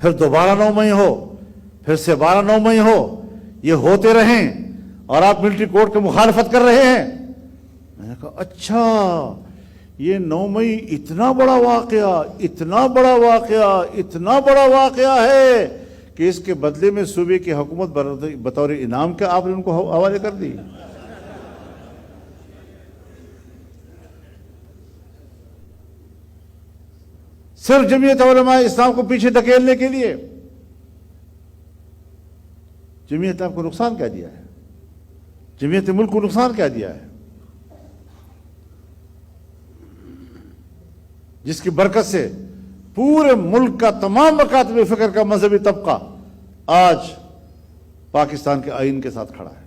پھر دوبارہ 9 مئی ہو، پھر سے 9 مئی ہو، یہ ہوتے رہیں اور آپ ملٹری کورٹ کی مخالفت کر رہے ہیں۔ میں نے کہا اچھا، یہ 9 مئی اتنا بڑا واقعہ ہے کہ اس کے بدلے میں صوبے کی حکومت بطور انعام کے آپ نے ان کو حوالے کر دی۔ صرف جمعیت علماء اسلام کو پیچھے دھکیلنے کے لیے۔ جمعیت نے آپ کو نقصان کیا دیا ہے؟ جمعیت نے ملک کو نقصان کیا دیا ہے؟ جس کی برکت سے پورے ملک کا تمام مکاتب فکر کا مذہبی طبقہ آج پاکستان کے آئین کے ساتھ کھڑا ہے۔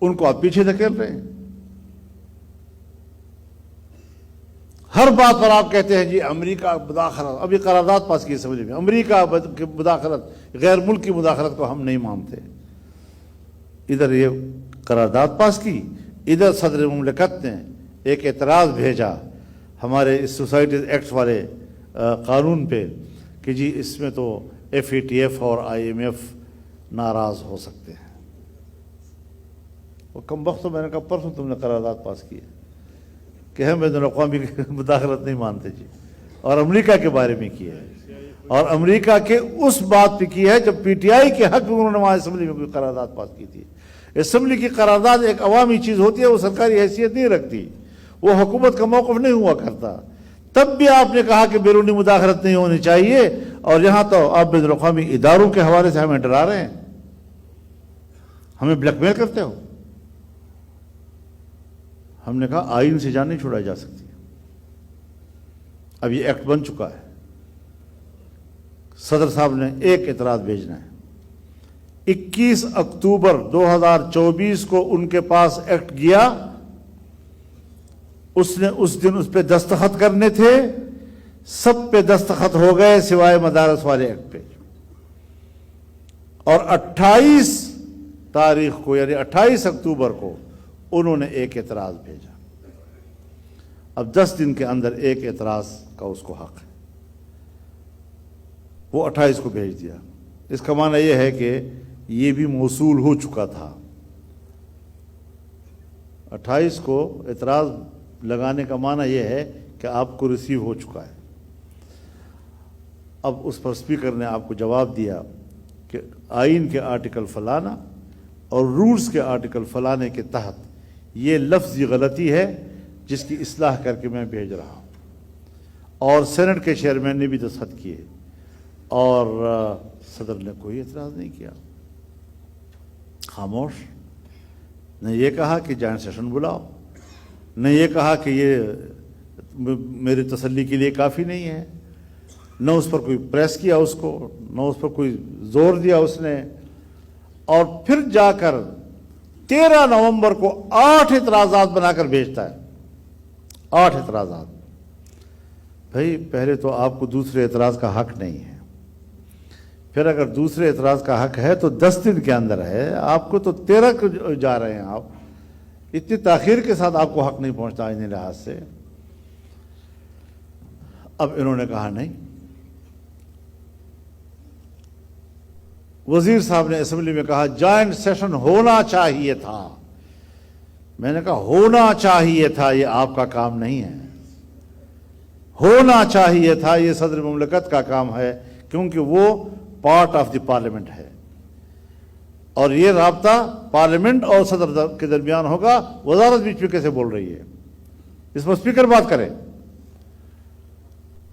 ان کو آپ پیچھے دھکیل رہے ہیں۔ ہر بات پر آپ کہتے ہیں جی امریکہ مداخلت، ابھی قرارداد پاس کی اسمبلی میں، امریکہ کی مداخلت، غیر ملکی مداخلت کو ہم نہیں مانتے۔ ادھر یہ قرارداد پاس کی، ادھر صدر مملکت نے ایک اعتراض بھیجا ہمارے اس سوسائٹیز ایکٹ والے قانون پہ کہ جی اس میں تو FATF اور IMF ناراض ہو سکتے ہیں۔ وہ کم وقت تو میں نے کہا پرسوں تم نے قرارداد پاس کی ہے کہ ہم بین الاقوامی مداخلت نہیں مانتے جی، اور امریکہ کے بارے میں کی ہے، اور امریکہ کے اس بات پہ کی ہے جب PTI کے حق میں انہوں نے وہاں اسمبلی میں کوئی قرارداد پاس کی تھی۔ اسمبلی کی قرارداد ایک عوامی چیز ہوتی ہے، وہ سرکاری حیثیت نہیں رکھتی، وہ حکومت کا موقف نہیں ہوا کرتا۔ تب بھی آپ نے کہا کہ بیرونی مداخلت نہیں ہونی چاہیے، اور یہاں تو آپ بین الاقوامی اداروں کے حوالے سے ہمیں ڈرا رہے ہیں، ہمیں بلیک میل کرتے ہو۔ ہم نے کہا آئین سے جان نہیں چھڑائی جا سکتی۔ اب یہ ایکٹ بن چکا ہے، صدر صاحب نے ایک اعتراض بھیجنا ہے۔ 21 اکتوبر 2024 کو ان کے پاس ایکٹ گیا، اس نے اس دن اس پہ دستخط کرنے تھے، سب پہ دستخط ہو گئے سوائے مدارس والے ایکٹ پہ، اور 28 تاریخ کو یعنی 28 اکتوبر کو انہوں نے ایک اعتراض بھیجا۔ اب 10 دن کے اندر ایک اعتراض کا اس کو حق ہے، وہ 28 کو بھیج دیا۔ اس کا معنی یہ ہے کہ یہ بھی موصول ہو چکا تھا، 28 کو اعتراض لگانے کا معنی یہ ہے کہ آپ کو ریسیو ہو چکا ہے۔ اب اس پر اسپیکر نے آپ کو جواب دیا کہ آئین کے آرٹیکل فلانا اور رولز کے آرٹیکل فلانے کے تحت یہ لفظی غلطی ہے جس کی اصلاح کر کے میں بھیج رہا ہوں، اور سینٹ کے چیئرمین نے بھی دستخط کیے، اور صدر نے کوئی اعتراض نہیں کیا، خاموش۔ نے یہ کہا کہ جوائنٹ سیشن بلاؤ، نے یہ کہا کہ یہ میری تسلی کے لیے کافی نہیں ہے، نہ اس پر کوئی پریس کیا اس کو، نہ اس پر کوئی زور دیا اس نے، اور پھر جا کر 13 نومبر کو 8 اعتراضات بنا کر بھیجتا ہے۔ 8 اعتراضات۔ بھائی پہلے تو آپ کو دوسرے اعتراض کا حق نہیں ہے، پھر اگر دوسرے اعتراض کا حق ہے تو 10 دن کے اندر ہے، آپ کو تو 13 کو جا رہے ہیں، آپ اتنی تاخیر کے ساتھ آپ کو حق نہیں پہنچتا آئینی لحاظ سے۔ اب انہوں نے کہا نہیں، وزیر صاحب نے اسمبلی میں کہا جوائنٹ سیشن ہونا چاہیے تھا۔ میں نے کہا ہونا چاہیے تھا یہ آپ کا کام نہیں ہے، ہونا چاہیے تھا یہ صدر مملکت کا کام ہے، کیونکہ وہ پارٹ آف دی پارلیمنٹ ہے، اور یہ رابطہ پارلیمنٹ اور صدر کے درمیان ہوگا۔ وزارت بیچ میں کیسے بول رہی ہے؟ اس پر اسپیکر بات کرے،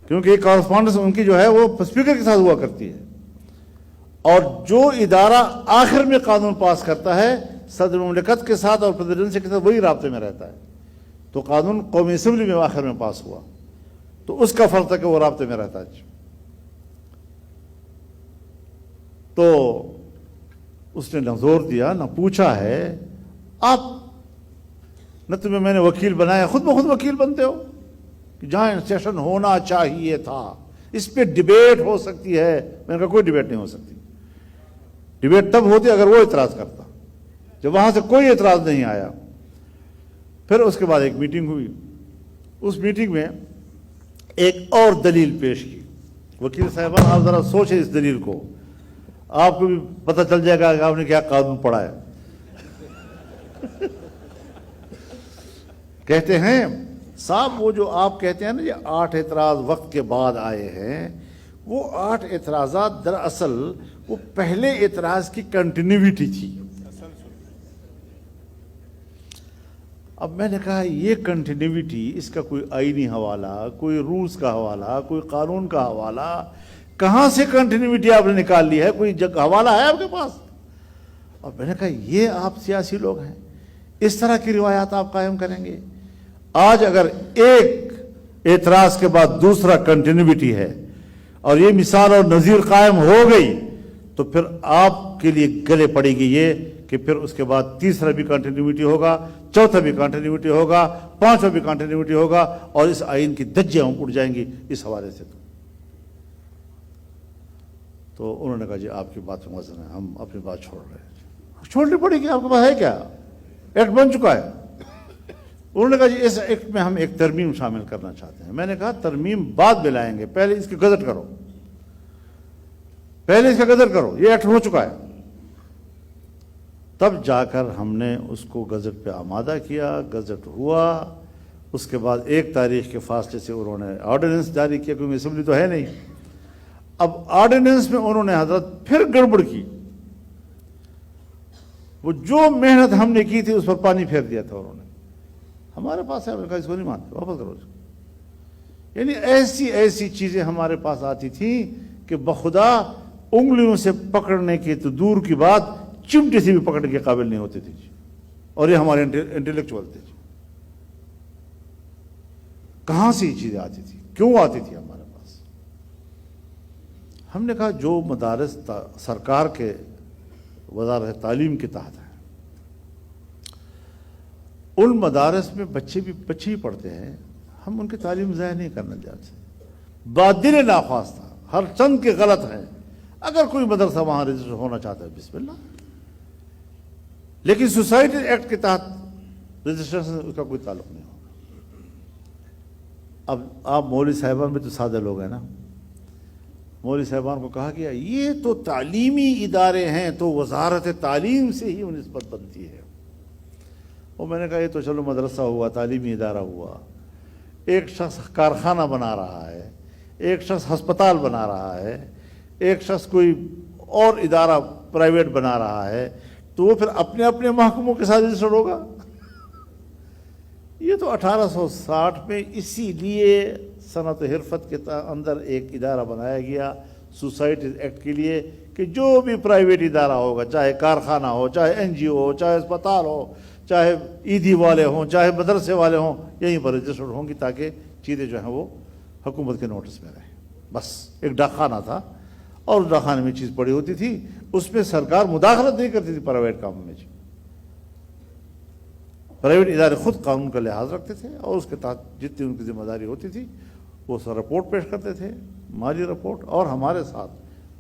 کیونکہ یہ کارسپونڈنس ان کی جو ہے وہ اسپیکر کے ساتھ ہوا کرتی ہے، اور جو ادارہ آخر میں قانون پاس کرتا ہے صدر مملکت کے ساتھ اور پریزیڈنسی کے ساتھ وہی رابطے میں رہتا ہے۔ تو قانون قومی اسمبلی میں آخر میں پاس ہوا، تو اس کا فرض تھا کہ وہ رابطے میں رہتا ہے۔ تو اس نے نہ زور دیا نہ پوچھا ہے، آپ نہ تمہیں میں نے وکیل بنایا، خود بخود وکیل بنتے ہو کہ جوائنٹ سیشن ہونا چاہیے تھا، اس پہ ڈیبیٹ ہو سکتی ہے۔ میں نے کہا کوئی ڈیبیٹ نہیں ہو سکتی، ڈیبیٹ تب ہوتی اگر وہ اعتراض کرتا، جب وہاں سے کوئی اعتراض نہیں آیا۔ پھر اس کے بعد ایک میٹنگ ہوئی، اس میٹنگ میں ایک اور دلیل پیش کی۔ وکیل صاحبان آپ ذرا سوچیں اس دلیل کو، آپ کو بھی پتہ چل جائے گا کہ آپ نے کیا قانون پڑھا ہے۔ کہتے ہیں صاحب وہ جو آپ کہتے ہیں نا یہ 8 اعتراض وقت کے بعد آئے ہیں، وہ 8 اعتراضات دراصل وہ پہلے اعتراض کی کنٹینیوٹی تھی۔ اب میں نے کہا یہ کنٹینیوٹی، اس کا کوئی آئینی حوالہ، کوئی رولز کا حوالہ، کوئی قانون کا حوالہ، کہاں سے کنٹینیوٹی آپ نے نکال لی ہے؟ کوئی حوالہ ہے آپ کے پاس؟ اور میں نے کہا یہ آپ سیاسی لوگ ہیں، اس طرح کی روایات آپ قائم کریں گے؟ آج اگر ایک اعتراض کے بعد دوسرا کنٹینیوٹی ہے اور یہ مثال اور نظیر قائم ہو گئی، تو پھر آپ کے لیے گلے پڑے گی یہ کہ پھر اس کے بعد تیسرا بھی کنٹینیوٹی ہوگا، چوتھا بھی کنٹینیوٹی ہوگا، پانچواں بھی کنٹینیوٹی ہوگا، اور اس آئین کی دھجیاں اڑ جائیں گی اس حوالے سے۔ تو انہوں نے کہا جی آپ کی بات میں وزن ہے، ہم اپنی بات چھوڑ رہے ہیں۔ چھوڑنی پڑے گی، آپ کے پاس ہے کیا؟ ایکٹ بن چکا ہے۔ انہوں نے کہا جی اس ایکٹ میں ہم ایک ترمیم شامل کرنا چاہتے ہیں۔ میں نے کہا ترمیم بعد میں لائیں گے، پہلے اس کی گزٹ کرو، پہلے اس کا گزٹ کرو، یہ ایکٹ ہو چکا ہے۔ تب جا کر ہم نے اس کو گزٹ پہ آمادہ کیا، گزٹ ہوا۔ اس کے بعد 1 تاریخ کے فاصلے سے انہوں نے آرڈیننس جاری کیا، کیونکہ اسمبلی تو ہے نہیں۔ اب آرڈیننس میں انہوں نے حضرت پھر گڑبڑ کی، وہ جو محنت ہم نے کی تھی اس پر پانی پھیر دیا تھا انہوں نے۔ ہمارے پاس ہے، اس کو نہیں مانتے، واپس کرو۔ یعنی ایسی چیزیں ہمارے پاس آتی تھیں کہ بخدا انگلیوں سے پکڑنے کی تو دور کی بات، چمٹی سے بھی پکڑنے کے قابل نہیں ہوتی تھی، اور یہ ہمارے انٹلیکچوئل تھے۔ کہاں سے یہ چیزیں آتی تھی، کیوں آتی تھی ہمارے پاس؟ ہم نے کہا جو مدارس سرکار کے وزارت تعلیم کے تحت ہیں، ان مدارس میں بچے ہی پڑھتے ہیں، ہم ان کی تعلیم ضائع نہیں کرنا چاہتے۔ بادل ناخواستہ ہر چند کے غلط ہیں، اگر کوئی مدرسہ وہاں رجسٹر ہونا چاہتا ہے بسم اللہ، لیکن سوسائٹی ایکٹ کے تحت رجسٹریشن اس کا کوئی تعلق نہیں ہوگا۔ اب آپ مولوی صاحبان بھی تو سادہ لوگ ہیں نا، مولوی صاحبان کو کہا گیا یہ تو تعلیمی ادارے ہیں، تو وزارت تعلیم سے ہی نسبت بنتی ہے۔ اور میں نے کہا یہ تو چلو مدرسہ ہوا، تعلیمی ادارہ ہوا، ایک شخص کارخانہ بنا رہا ہے، ایک شخص ہسپتال بنا رہا ہے، ایک شخص کوئی اور ادارہ پرائیویٹ بنا رہا ہے، تو وہ پھر اپنے اپنے محکموں کے ساتھ رجسٹرڈ ہوگا؟ یہ تو 1860 میں اسی لیے صنعت حرفت کے اندر ایک ادارہ بنایا گیا سوسائٹیز ایکٹ کے لیے کہ جو بھی پرائیویٹ ادارہ ہوگا، چاہے کارخانہ ہو، چاہے این جی او ہو، چاہے اسپتال ہو، چاہے عیدی والے ہوں، چاہے مدرسے والے ہوں، یہیں پر رجسٹرڈ ہوں گی تاکہ چیزیں جو ہیں وہ حکومت کے نوٹس میں رہیں۔ بس ایک ڈاک خانہ تھا اور اس ڈاک خانے میں چیز پڑی ہوتی تھی، اس میں سرکار مداخلت نہیں کرتی تھی پرائیویٹ کاموں میں۔ پرائیویٹ ادارے خود قانون کا لحاظ رکھتے تھے اور اس کے تحت جتنی ان کی ذمہ داری ہوتی تھی وہ سب رپورٹ پیش کرتے تھے، مالی رپورٹ۔ اور ہمارے ساتھ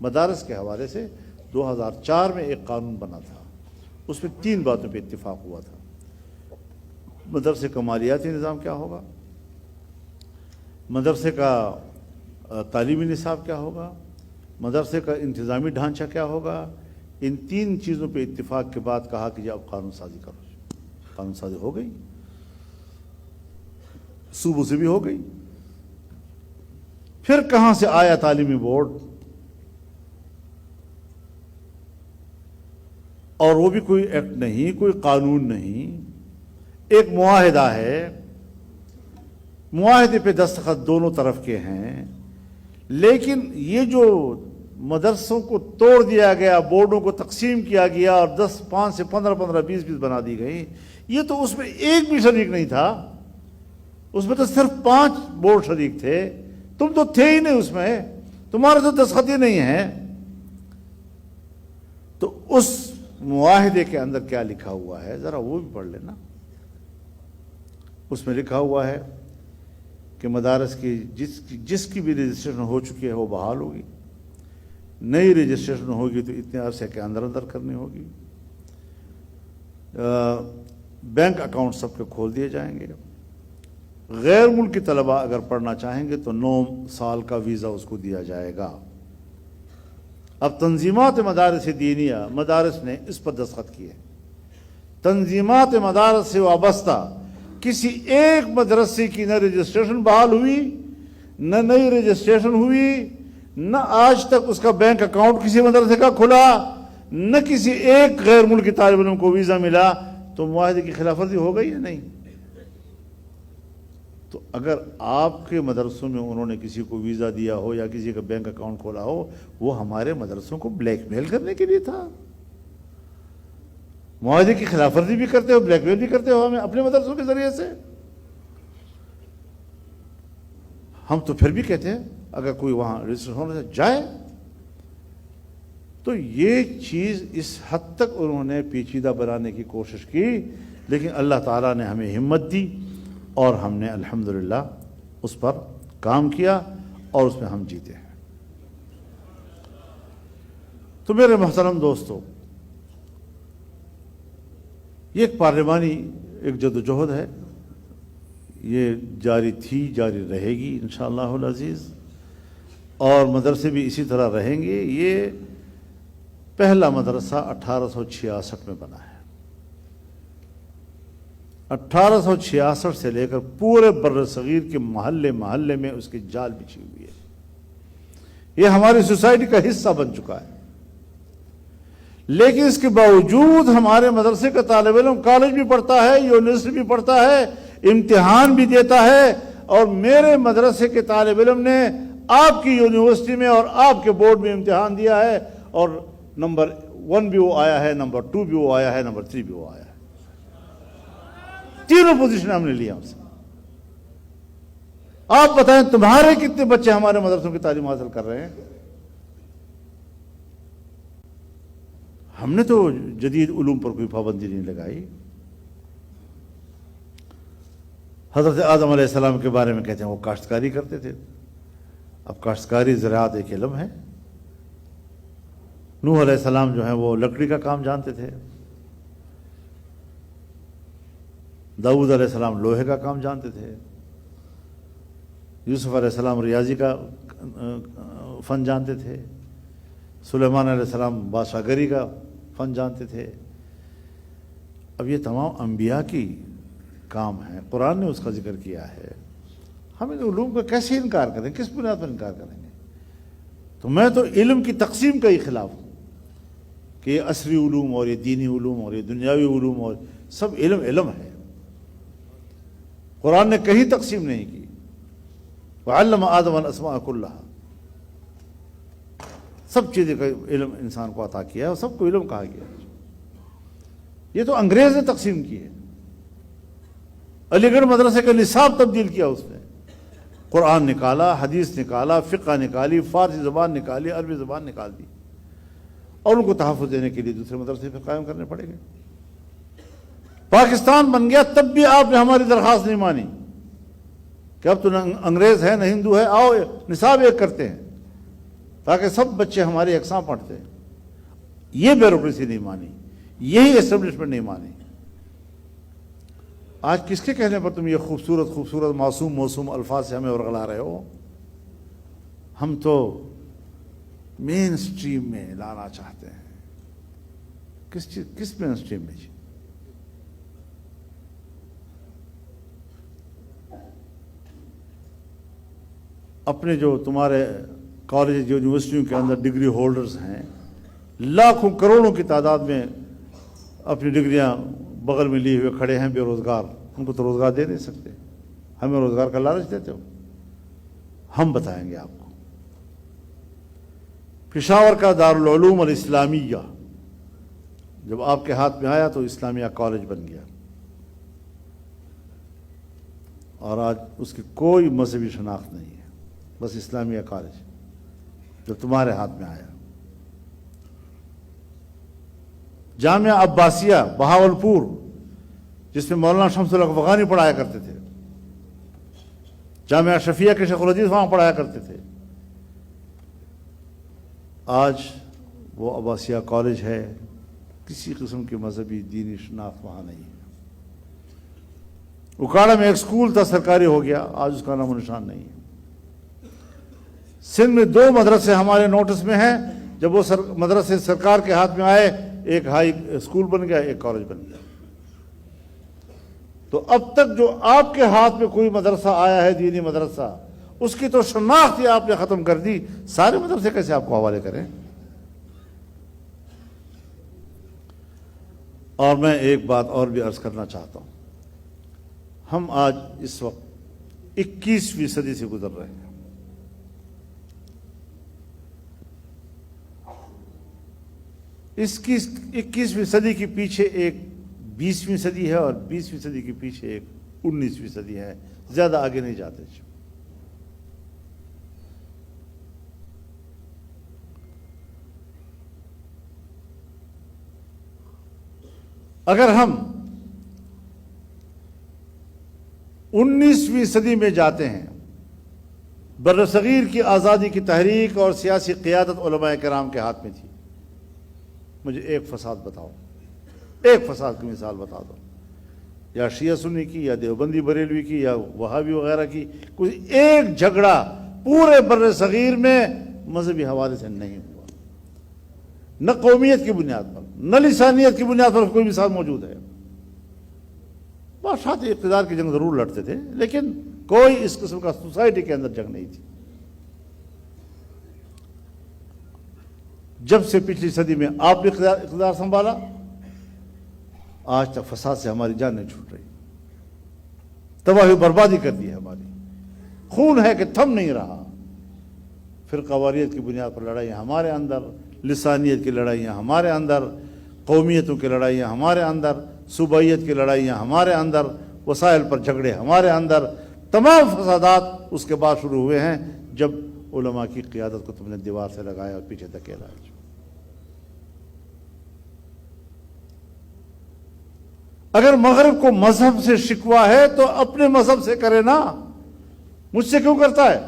مدارس کے حوالے سے 2004 میں ایک قانون بنا تھا، اس میں 3 باتوں پہ اتفاق ہوا تھا۔ مدرسے کا مالیاتی نظام کیا ہوگا، مدرسے کا تعلیمی نصاب کیا ہوگا، مدرسے کا انتظامی ڈھانچہ کیا ہوگا۔ ان 3 چیزوں پہ اتفاق کے بعد کہا کہ اب قانون سازی کرو۔ قانون سازی ہو گئی، صوبوں سے بھی ہو گئی۔ پھر کہاں سے آیا تعلیمی بورڈ، اور وہ بھی کوئی ایکٹ نہیں، کوئی قانون نہیں، ایک معاہدہ ہے۔ معاہدے پہ دستخط دونوں طرف کے ہیں، لیکن یہ جو مدرسوں کو توڑ دیا گیا، بورڈوں کو تقسیم کیا گیا اور 5 سے 15 20 بنا دی گئی، یہ تو اس میں ایک بھی شریک نہیں تھا، اس میں تو صرف 5 بورڈ شریک تھے، تم تو تھے ہی نہیں اس میں، تمہارے تو دستخط ہی نہیں ہے۔ تو اس معاہدے کے اندر کیا لکھا ہوا ہے ذرا وہ بھی پڑھ لینا۔ اس میں لکھا ہوا ہے کہ مدارس کی جس کی بھی رجسٹریشن ہو چکی ہے وہ بحال ہوگی، نئی رجسٹریشن ہوگی تو اتنے عرصے کے اندر کرنی ہوگی، بینک اکاؤنٹ سب کے کھول دیے جائیں گے، غیر ملکی طلباء اگر پڑھنا چاہیں گے تو 9 سال کا ویزا اس کو دیا جائے گا۔ اب تنظیمات مدارس دینیہ مدارس نے اس پر دستخط کیے۔ تنظیمات مدارس سے وابستہ کسی ایک مدرسے کی نہ رجسٹریشن بحال ہوئی، نہ نئی رجسٹریشن ہوئی، نہ آج تک اس کا بینک اکاؤنٹ کسی مدرسے کا کھلا، نہ کسی ایک غیر ملکی طالب علم کو ویزا ملا، تو معاہدے کی خلاف ورزی ہو گئی یا نہیں؟ تو اگر آپ کے مدرسوں میں انہوں نے کسی کو ویزا دیا ہو یا کسی کا بینک اکاؤنٹ کھولا ہو، وہ ہمارے مدرسوں کو بلیک میل کرنے کے لیے تھا۔ معاہدے کی خلاف ورزی بھی کرتے ہو، بلیک میل بھی کرتے ہو ہمیں اپنے مدرسوں کے ذریعے سے۔ ہم تو پھر بھی کہتے ہیں اگر کوئی وہاں رجسٹر ہونے سے جائے۔ تو یہ چیز اس حد تک انہوں نے پیچیدہ بنانے کی کوشش کی، لیکن اللہ تعالیٰ نے ہمیں ہمت دی اور ہم نے الحمدللہ اس پر کام کیا اور اس میں ہم جیتے ہیں۔ تو میرے محترم دوستو، یہ ایک پارلیمانی ایک جدوجہد ہے، یہ جاری تھی، جاری رہے گی انشاءاللہ العزیز، اور مدرسے بھی اسی طرح رہیں گے۔ یہ پہلا مدرسہ 1866 میں بنا ہے۔ 1866 سے لے کر پورے بر صغیر کے محلے محلے میں اس کی جال بچھی ہوئی ہے، یہ ہماری سوسائٹی کا حصہ بن چکا ہے۔ لیکن اس کے باوجود ہمارے مدرسے کا طالب علم کالج بھی پڑھتا ہے، یونیورسٹی بھی پڑھتا ہے، امتحان بھی دیتا ہے، اور میرے مدرسے کے طالب علم نے آپ کی یونیورسٹی میں اور آپ کے بورڈ میں امتحان دیا ہے، اور نمبر 1 بھی وہ آیا ہے، نمبر 2 بھی وہ آیا ہے، نمبر 3 بھی وہ آیا ہے۔ تینوں پوزیشن ہم نے لیا ہم سے۔ آپ بتائیں تمہارے کتنے بچے ہمارے مدرسوں کی تعلیم حاصل کر رہے ہیں؟ ہم نے تو جدید علوم پر کوئی پابندی نہیں لگائی۔ حضرت آدم علیہ السلام کے بارے میں کہتے ہیں وہ کاشتکاری کرتے تھے۔ اب کاشتکاری زراعت ایک علم ہے۔ نوح علیہ السلام جو ہیں وہ لکڑی کا کام جانتے تھے، داؤد علیہ السلام لوہے کا کام جانتے تھے، یوسف علیہ السلام ریاضی کا فن جانتے تھے، سلیمان علیہ السلام بادشاہ گری کا فن جانتے تھے۔ اب یہ تمام انبیاء کی کام ہے، قرآن نے اس کا ذکر کیا ہے، ہم ان علوم کا کیسے انکار کریں، کس بنیاد پر انکار کریں گے؟ تو میں تو علم کی تقسیم کا ہی خلاف ہوں کہ یہ عصری علوم اور یہ دینی علوم اور یہ دنیاوی علوم اور سب علم علم ہے۔ قرآن نے کہیں تقسیم نہیں کی۔ وَعَلَّمَ آدَمَ الْأَسْمَاءَ كُلَّهَا، سب چیزیں کا علم انسان کو عطا کیا ہے اور سب کو علم کہا گیا ہے۔ یہ تو انگریز نے تقسیم کی ہے، علی گڑھ مدرسے کا نصاب تبدیل کیا اس نے، قرآن نکالا، حدیث نکالا، فقہ نکالی، فارسی زبان نکالی، عربی زبان نکال دی، اور ان کو تحفظ دینے کے لیے دوسرے مدرسے پہ قائم کرنے پڑے گے۔ پاکستان بن گیا تب بھی آپ نے ہماری درخواست نہیں مانی کہ اب تو نہ انگریز ہے نہ ہندو ہے، آؤ نصاب ایک کرتے ہیں تاکہ سب بچے ہمارے یکساں پڑھتے ہیں۔ یہ بیوروکریسی نہیں مانی، یہی اسٹیبلشمنٹ نہیں مانی۔ آج کس کے کہنے پر تم یہ خوبصورت خوبصورت معصوم موسوم الفاظ سے ہمیں ورغلا رہے ہو؟ ہم تو مین سٹریم میں لانا چاہتے ہیں۔ کس مین سٹریم میں؟ اپنے جو تمہارے کالج یونیورسٹیوں کے اندر ڈگری ہولڈرز ہیں، لاکھوں کروڑوں کی تعداد میں اپنی ڈگریاں بغل میں لیے ہوئے کھڑے ہیں، بے روزگار، ان کو تو روزگار دے نہیں سکتے، ہمیں روزگار کا لالچ دیتے ہو؟ ہم بتائیں گے آپ کو۔ پشاور کا دارالعلوم الاسلامیہ جب آپ کے ہاتھ میں آیا تو اسلامیہ کالج بن گیا، اور آج اس کی کوئی مذہبی شناخت نہیں ہے، بس اسلامیہ کالج جب تمہارے ہاتھ میں آیا۔ جامعہ عباسیہ بہاولپور جس میں مولانا شمس الحق افغانی پڑھایا کرتے تھے، جامعہ شفیہ کے شیخ الحدیث وہاں پڑھایا کرتے تھے، آج وہ عباسیہ کالج ہے، کسی قسم کی مذہبی دینی شناخت وہاں نہیں ہے۔ اکاڑا میں ایک سکول تھا، سرکاری ہو گیا، آج اس کا نام و نشان نہیں ہے۔ سندھ میں 2 مدرسے ہمارے نوٹس میں ہیں، جب وہ مدرسے سرکار کے ہاتھ میں آئے، ایک ہائی اسکول بن گیا، ایک کالج بن گیا۔ تو اب تک جو آپ کے ہاتھ میں کوئی مدرسہ آیا ہے دینی مدرسہ، اس کی تو شناخت ہی آپ نے ختم کر دی، سارے مدرسے کیسے آپ کو حوالے کریں؟ اور میں ایک بات اور بھی عرض کرنا چاہتا ہوں، ہم آج اس وقت 21ویں صدی سے گزر رہے ہیں۔ اس کی 21ویں صدی کے پیچھے ایک 20ویں صدی ہے، اور 20ویں صدی کے پیچھے ایک 19ویں صدی ہے، زیادہ آگے نہیں جاتے۔ اگر ہم 19ویں صدی میں جاتے ہیں، برصغیر کی آزادی کی تحریک اور سیاسی قیادت علماء کرام کے ہاتھ میں تھی۔ مجھے ایک فساد بتاؤ، ایک فساد کی مثال بتا دو، یا شیعہ سنی کی، یا دیوبندی بریلوی کی، یا وہابی وغیرہ کی، کوئی ایک جھگڑا پورے برصغیر میں مذہبی حوالے سے نہیں ہوا، نہ قومیت کی بنیاد پر، نہ لسانیت کی بنیاد پر کوئی مثال موجود ہے۔ بادشاہ اقتدار کی جنگ ضرور لڑتے تھے، لیکن کوئی اس قسم کا سوسائٹی کے اندر جنگ نہیں تھی۔ جب سے پچھلی صدی میں آپ نے اقتدار سنبھالا، آج تک فساد سے ہماری جان نہیں چھوٹ رہی، تباہی بربادی کر دی ہے ہماری، خون ہے کہ تھم نہیں رہا۔ فرقہ واریت کی بنیاد پر لڑائیاں ہمارے اندر، لسانیت کی لڑائیاں ہمارے اندر، قومیتوں کی لڑائیاں ہمارے اندر، صوبائیت کی لڑائیاں ہمارے اندر، وسائل پر جھگڑے ہمارے اندر، تمام فسادات اس کے بعد شروع ہوئے ہیں جب علماء کی قیادت کو تم نے دیوار سے لگایا اور پیچھے دھکیلا۔ اگر مغرب کو مذہب سے شکوہ ہے تو اپنے مذہب سے کرے نا، مجھ سے کیوں کرتا ہے؟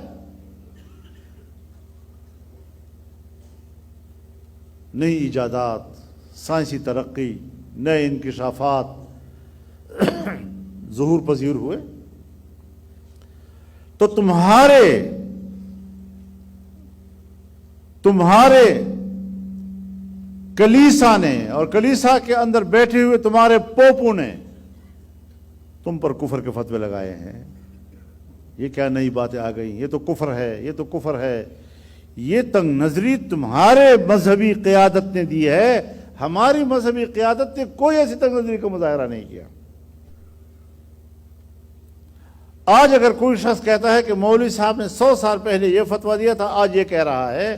نئی ایجادات، سائنسی ترقی، نئے انکشافات ظہور پذیر ہوئے تو کلیسا نے اور کلیسا کے اندر بیٹھے ہوئے تمہارے پوپوں نے تم پر کفر کے فتوے لگائے ہیں. یہ کیا نئی باتیں آ گئی؟ یہ تو کفر ہے، یہ تو کفر ہے. یہ تنگ نظری تمہارے مذہبی قیادت نے دی ہے. ہماری مذہبی قیادت نے کوئی ایسی تنگ نظری کا مظاہرہ نہیں کیا. آج اگر کوئی شخص کہتا ہے کہ مولوی صاحب نے 100 سال پہلے یہ فتویٰ دیا تھا، آج یہ کہہ رہا ہے،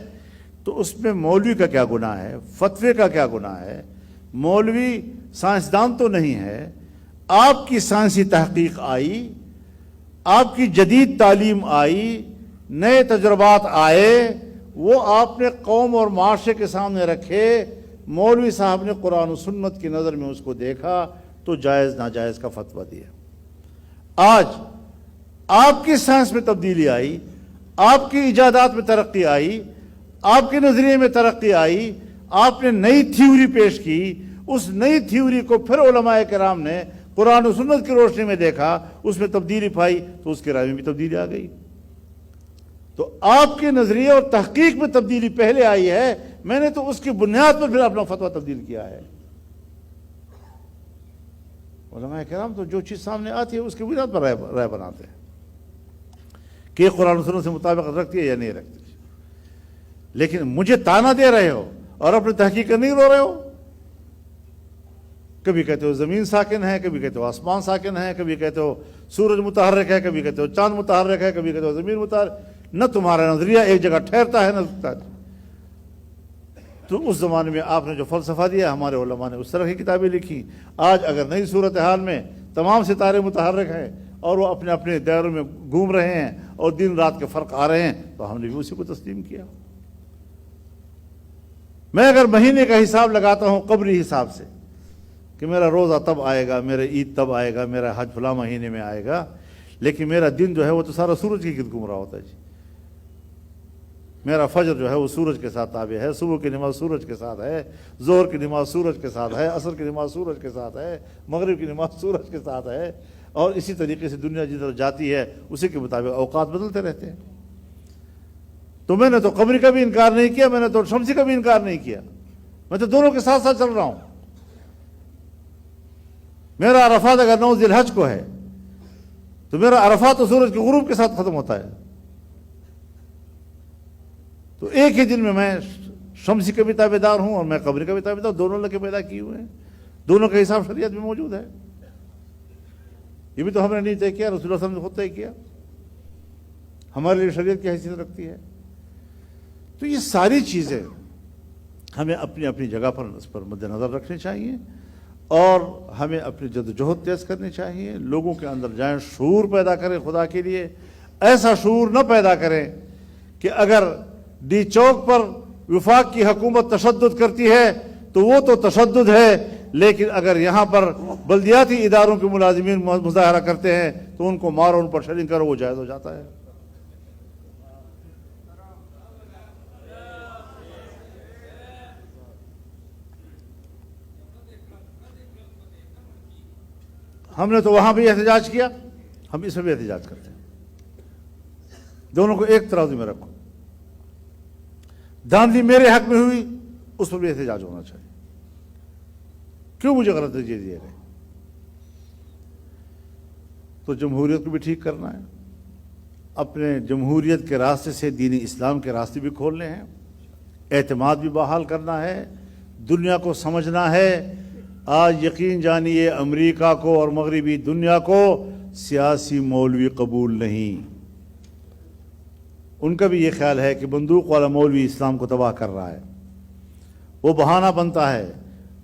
تو اس میں مولوی کا کیا گناہ ہے؟ فتوے کا کیا گناہ ہے؟ مولوی سائنسدان تو نہیں ہے. آپ کی سائنسی تحقیق آئی، آپ کی جدید تعلیم آئی، نئے تجربات آئے، وہ آپ نے قوم اور معاشرے کے سامنے رکھے. مولوی صاحب نے قرآن و سنت کی نظر میں اس کو دیکھا تو جائز ناجائز کا فتویٰ دیا. آج آپ کی سائنس میں تبدیلی آئی، آپ کی ایجادات میں ترقی آئی، آپ کے نظریے میں ترقی آئی، آپ نے نئی تھیوری پیش کی. اس نئی تھیوری کو پھر علماء کرام نے قرآن و سنت کی روشنی میں دیکھا، اس میں تبدیلی پائی تو اس کے رائے میں بھی تبدیلی آ گئی. تو آپ کے نظریے اور تحقیق میں تبدیلی پہلے آئی ہے، میں نے تو اس کی بنیاد پر پھر اپنا فتویٰ تبدیل کیا ہے. علماء کرام تو جو چیز سامنے آتی ہے اس کی بنیاد پر رائے بناتے ہیں کہ قرآن و سنت سے مطابقت رکھتی ہے یا نہیں رکھتی. لیکن مجھے تانا دے رہے ہو اور اپنی تحقیق نہیں رو رہے ہو. کبھی کہتے ہو زمین ساکن ہے، کبھی کہتے ہو آسمان ساکن ہے، کبھی کہتے ہو سورج متحرک ہے، کبھی کہتے ہو چاند متحرک ہے، کبھی کہتے ہو زمین متحرک. نہ تمہارا نظریہ ایک جگہ ٹھہرتا ہے نہ رکتا ہے. تو اس زمانے میں آپ نے جو فلسفہ دیا، ہمارے علماء نے اس طرح کی کتابیں لکھی. آج اگر نئی صورتحال میں تمام ستارے متحرک ہیں اور وہ اپنے اپنے دائروں میں گھوم رہے ہیں اور دن رات کے فرق آ رہے ہیں، تو ہم نے بھی اسی کو تسلیم کیا. میں اگر مہینے کا حساب لگاتا ہوں قبری حساب سے کہ میرا روزہ تب آئے گا، میرا عید تب آئے گا، میرا حج فلاں مہینے میں آئے گا، لیکن میرا دن جو ہے وہ تو سارا سورج کی گرد گھوم رہا ہوتا ہے. جی میرا فجر جو ہے وہ سورج کے ساتھ تابع ہے، صبح کی نماز سورج کے ساتھ ہے، ظہر کی نماز سورج کے ساتھ ہے، عصر کی نماز سورج کے ساتھ ہے، مغرب کی نماز سورج کے ساتھ ہے. اور اسی طریقے سے دنیا جدھر جاتی ہے اسی کے مطابق اوقات بدلتے رہتے ہیں. تو میں نے تو قمری کا بھی انکار نہیں کیا، میں نے تو شمسی کا بھی انکار نہیں کیا. میں تو دونوں کے ساتھ ساتھ چل رہا ہوں. میرا عرفات اگر 9 ذی الحج کو ہے تو میرا عرفات تو سورج کے غروب کے ساتھ ختم ہوتا ہے. تو ایک ہی دن میں شمسی کا بھی تابع دار ہوں اور میں قمری کا بھی تابع دار ہوں. دونوں لگے پیدا کیے ہوئے ہیں، دونوں کا حساب شریعت میں موجود ہے. یہ بھی تو ہم نے نہیں طے کیا، رسول اللہ صلی اللہ علیہ وسلم نے خود طے کیا. ہمارے لیے شریعت کی حیثیت رکھتی ہے. تو یہ ساری چیزیں ہمیں اپنی اپنی جگہ پر اس پر مد نظر رکھنی چاہیے اور ہمیں اپنی جدوجہد تیز کرنی چاہیے. لوگوں کے اندر جائیں، شعور پیدا کریں خدا کے لیے. ایسا شعور نہ پیدا کریں کہ اگر ڈی چوک پر وفاق کی حکومت تشدد کرتی ہے تو وہ تو تشدد ہے، لیکن اگر یہاں پر بلدیاتی اداروں کے ملازمین مظاہرہ کرتے ہیں تو ان کو مارو، ان پر شیلنگ کرو، وہ جائز ہو جاتا ہے. ہم نے تو وہاں بھی احتجاج کیا، ہم اس میں بھی احتجاج کرتے ہیں. دونوں کو ایک ترازو میں رکھو. دھاندلی میرے حق میں ہوئی، اس پر بھی احتجاج ہونا چاہیے. کیوں مجھے غلط نتیجے دیے گئے؟ تو جمہوریت کو بھی ٹھیک کرنا ہے، اپنے جمہوریت کے راستے سے دینی اسلام کے راستے بھی کھولنے ہیں، اعتماد بھی بحال کرنا ہے، دنیا کو سمجھنا ہے. آج یقین جانیے امریکہ کو اور مغربی دنیا کو سیاسی مولوی قبول نہیں. ان کا بھی یہ خیال ہے کہ بندوق والا مولوی اسلام کو تباہ کر رہا ہے. وہ بہانہ بنتا ہے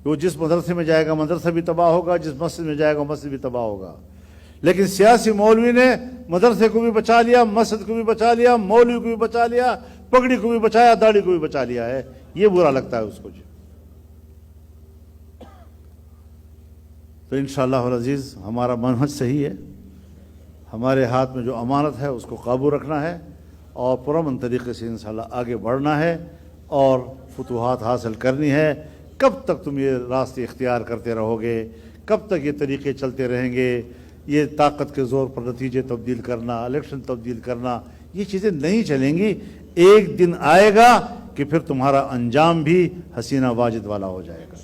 کہ وہ جس مدرسے میں جائے گا مدرسہ بھی تباہ ہوگا، جس مسجد میں جائے گا مسجد بھی تباہ ہوگا. لیکن سیاسی مولوی نے مدرسے کو بھی بچا لیا، مسجد کو بھی بچا لیا، مولوی کو بھی بچا لیا، پگڑی کو بھی بچایا، داڑھی کو بھی بچا لیا ہے. یہ برا لگتا ہے اس کو. تو انشاءاللہ العزیز ہمارا منہج صحیح ہے. ہمارے ہاتھ میں جو امانت ہے اس کو قابو رکھنا ہے اور پرامن طریقے سے انشاءاللہ آگے بڑھنا ہے اور فتوحات حاصل کرنی ہے. کب تک تم یہ راستے اختیار کرتے رہو گے؟ کب تک یہ طریقے چلتے رہیں گے؟ یہ طاقت کے زور پر نتیجے تبدیل کرنا، الیکشن تبدیل کرنا، یہ چیزیں نہیں چلیں گی. ایک دن آئے گا کہ پھر تمہارا انجام بھی حسینہ واجد والا ہو جائے گا.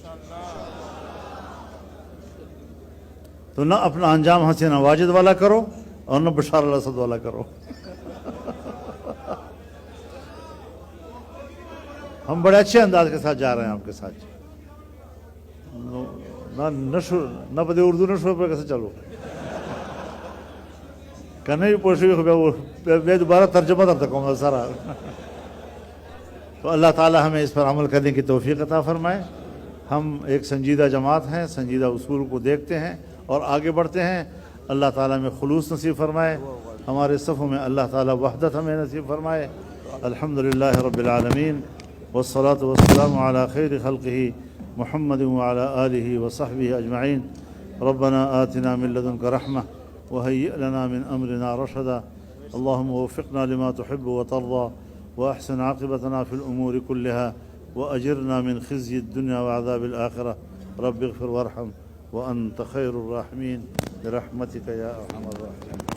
تو نہ اپنا انجام حسینہ واجد والا کرو اور نہ بشار الاسد والا کرو. ہم بڑے اچھے انداز کے ساتھ جا رہے ہیں آپ کے ساتھ. نہ پتہ اردو نہ شو پہ کیسے چلو کرنے بھی پوچھے میں دوبارہ ترجمہ کر سکوں گا سارا. تو اللہ تعالی ہمیں اس پر عمل کرنے کی توفیق عطا فرمائے. ہم ایک سنجیدہ جماعت ہیں, سنجیدہ اصول کو دیکھتے ہیں اور آگے بڑھتے ہیں. اللہ تعالیٰ میں خلوص نصیب فرمائے, ہمارے صفوں میں اللہ تعالیٰ وحدت ہمیں نصیب فرمائے. الحمدللہ رب العالمین والصلاة والسلام على خیر خلقہ محمد وعلى آلہ وصحبہ اجمعین. ربنا آتنا من لدنک رحمہ وهيئ لنا من أمرنا رشدا. اللهم وفقنا لما تحب وترضى وأحسن عاقبتنا في الأمور كلها وأجرنا من خزي الدنيا وعذاب الآخرة. رب اغفر وارحم وأنت خير الراحمين برحمتك يا أرحم الراحمين.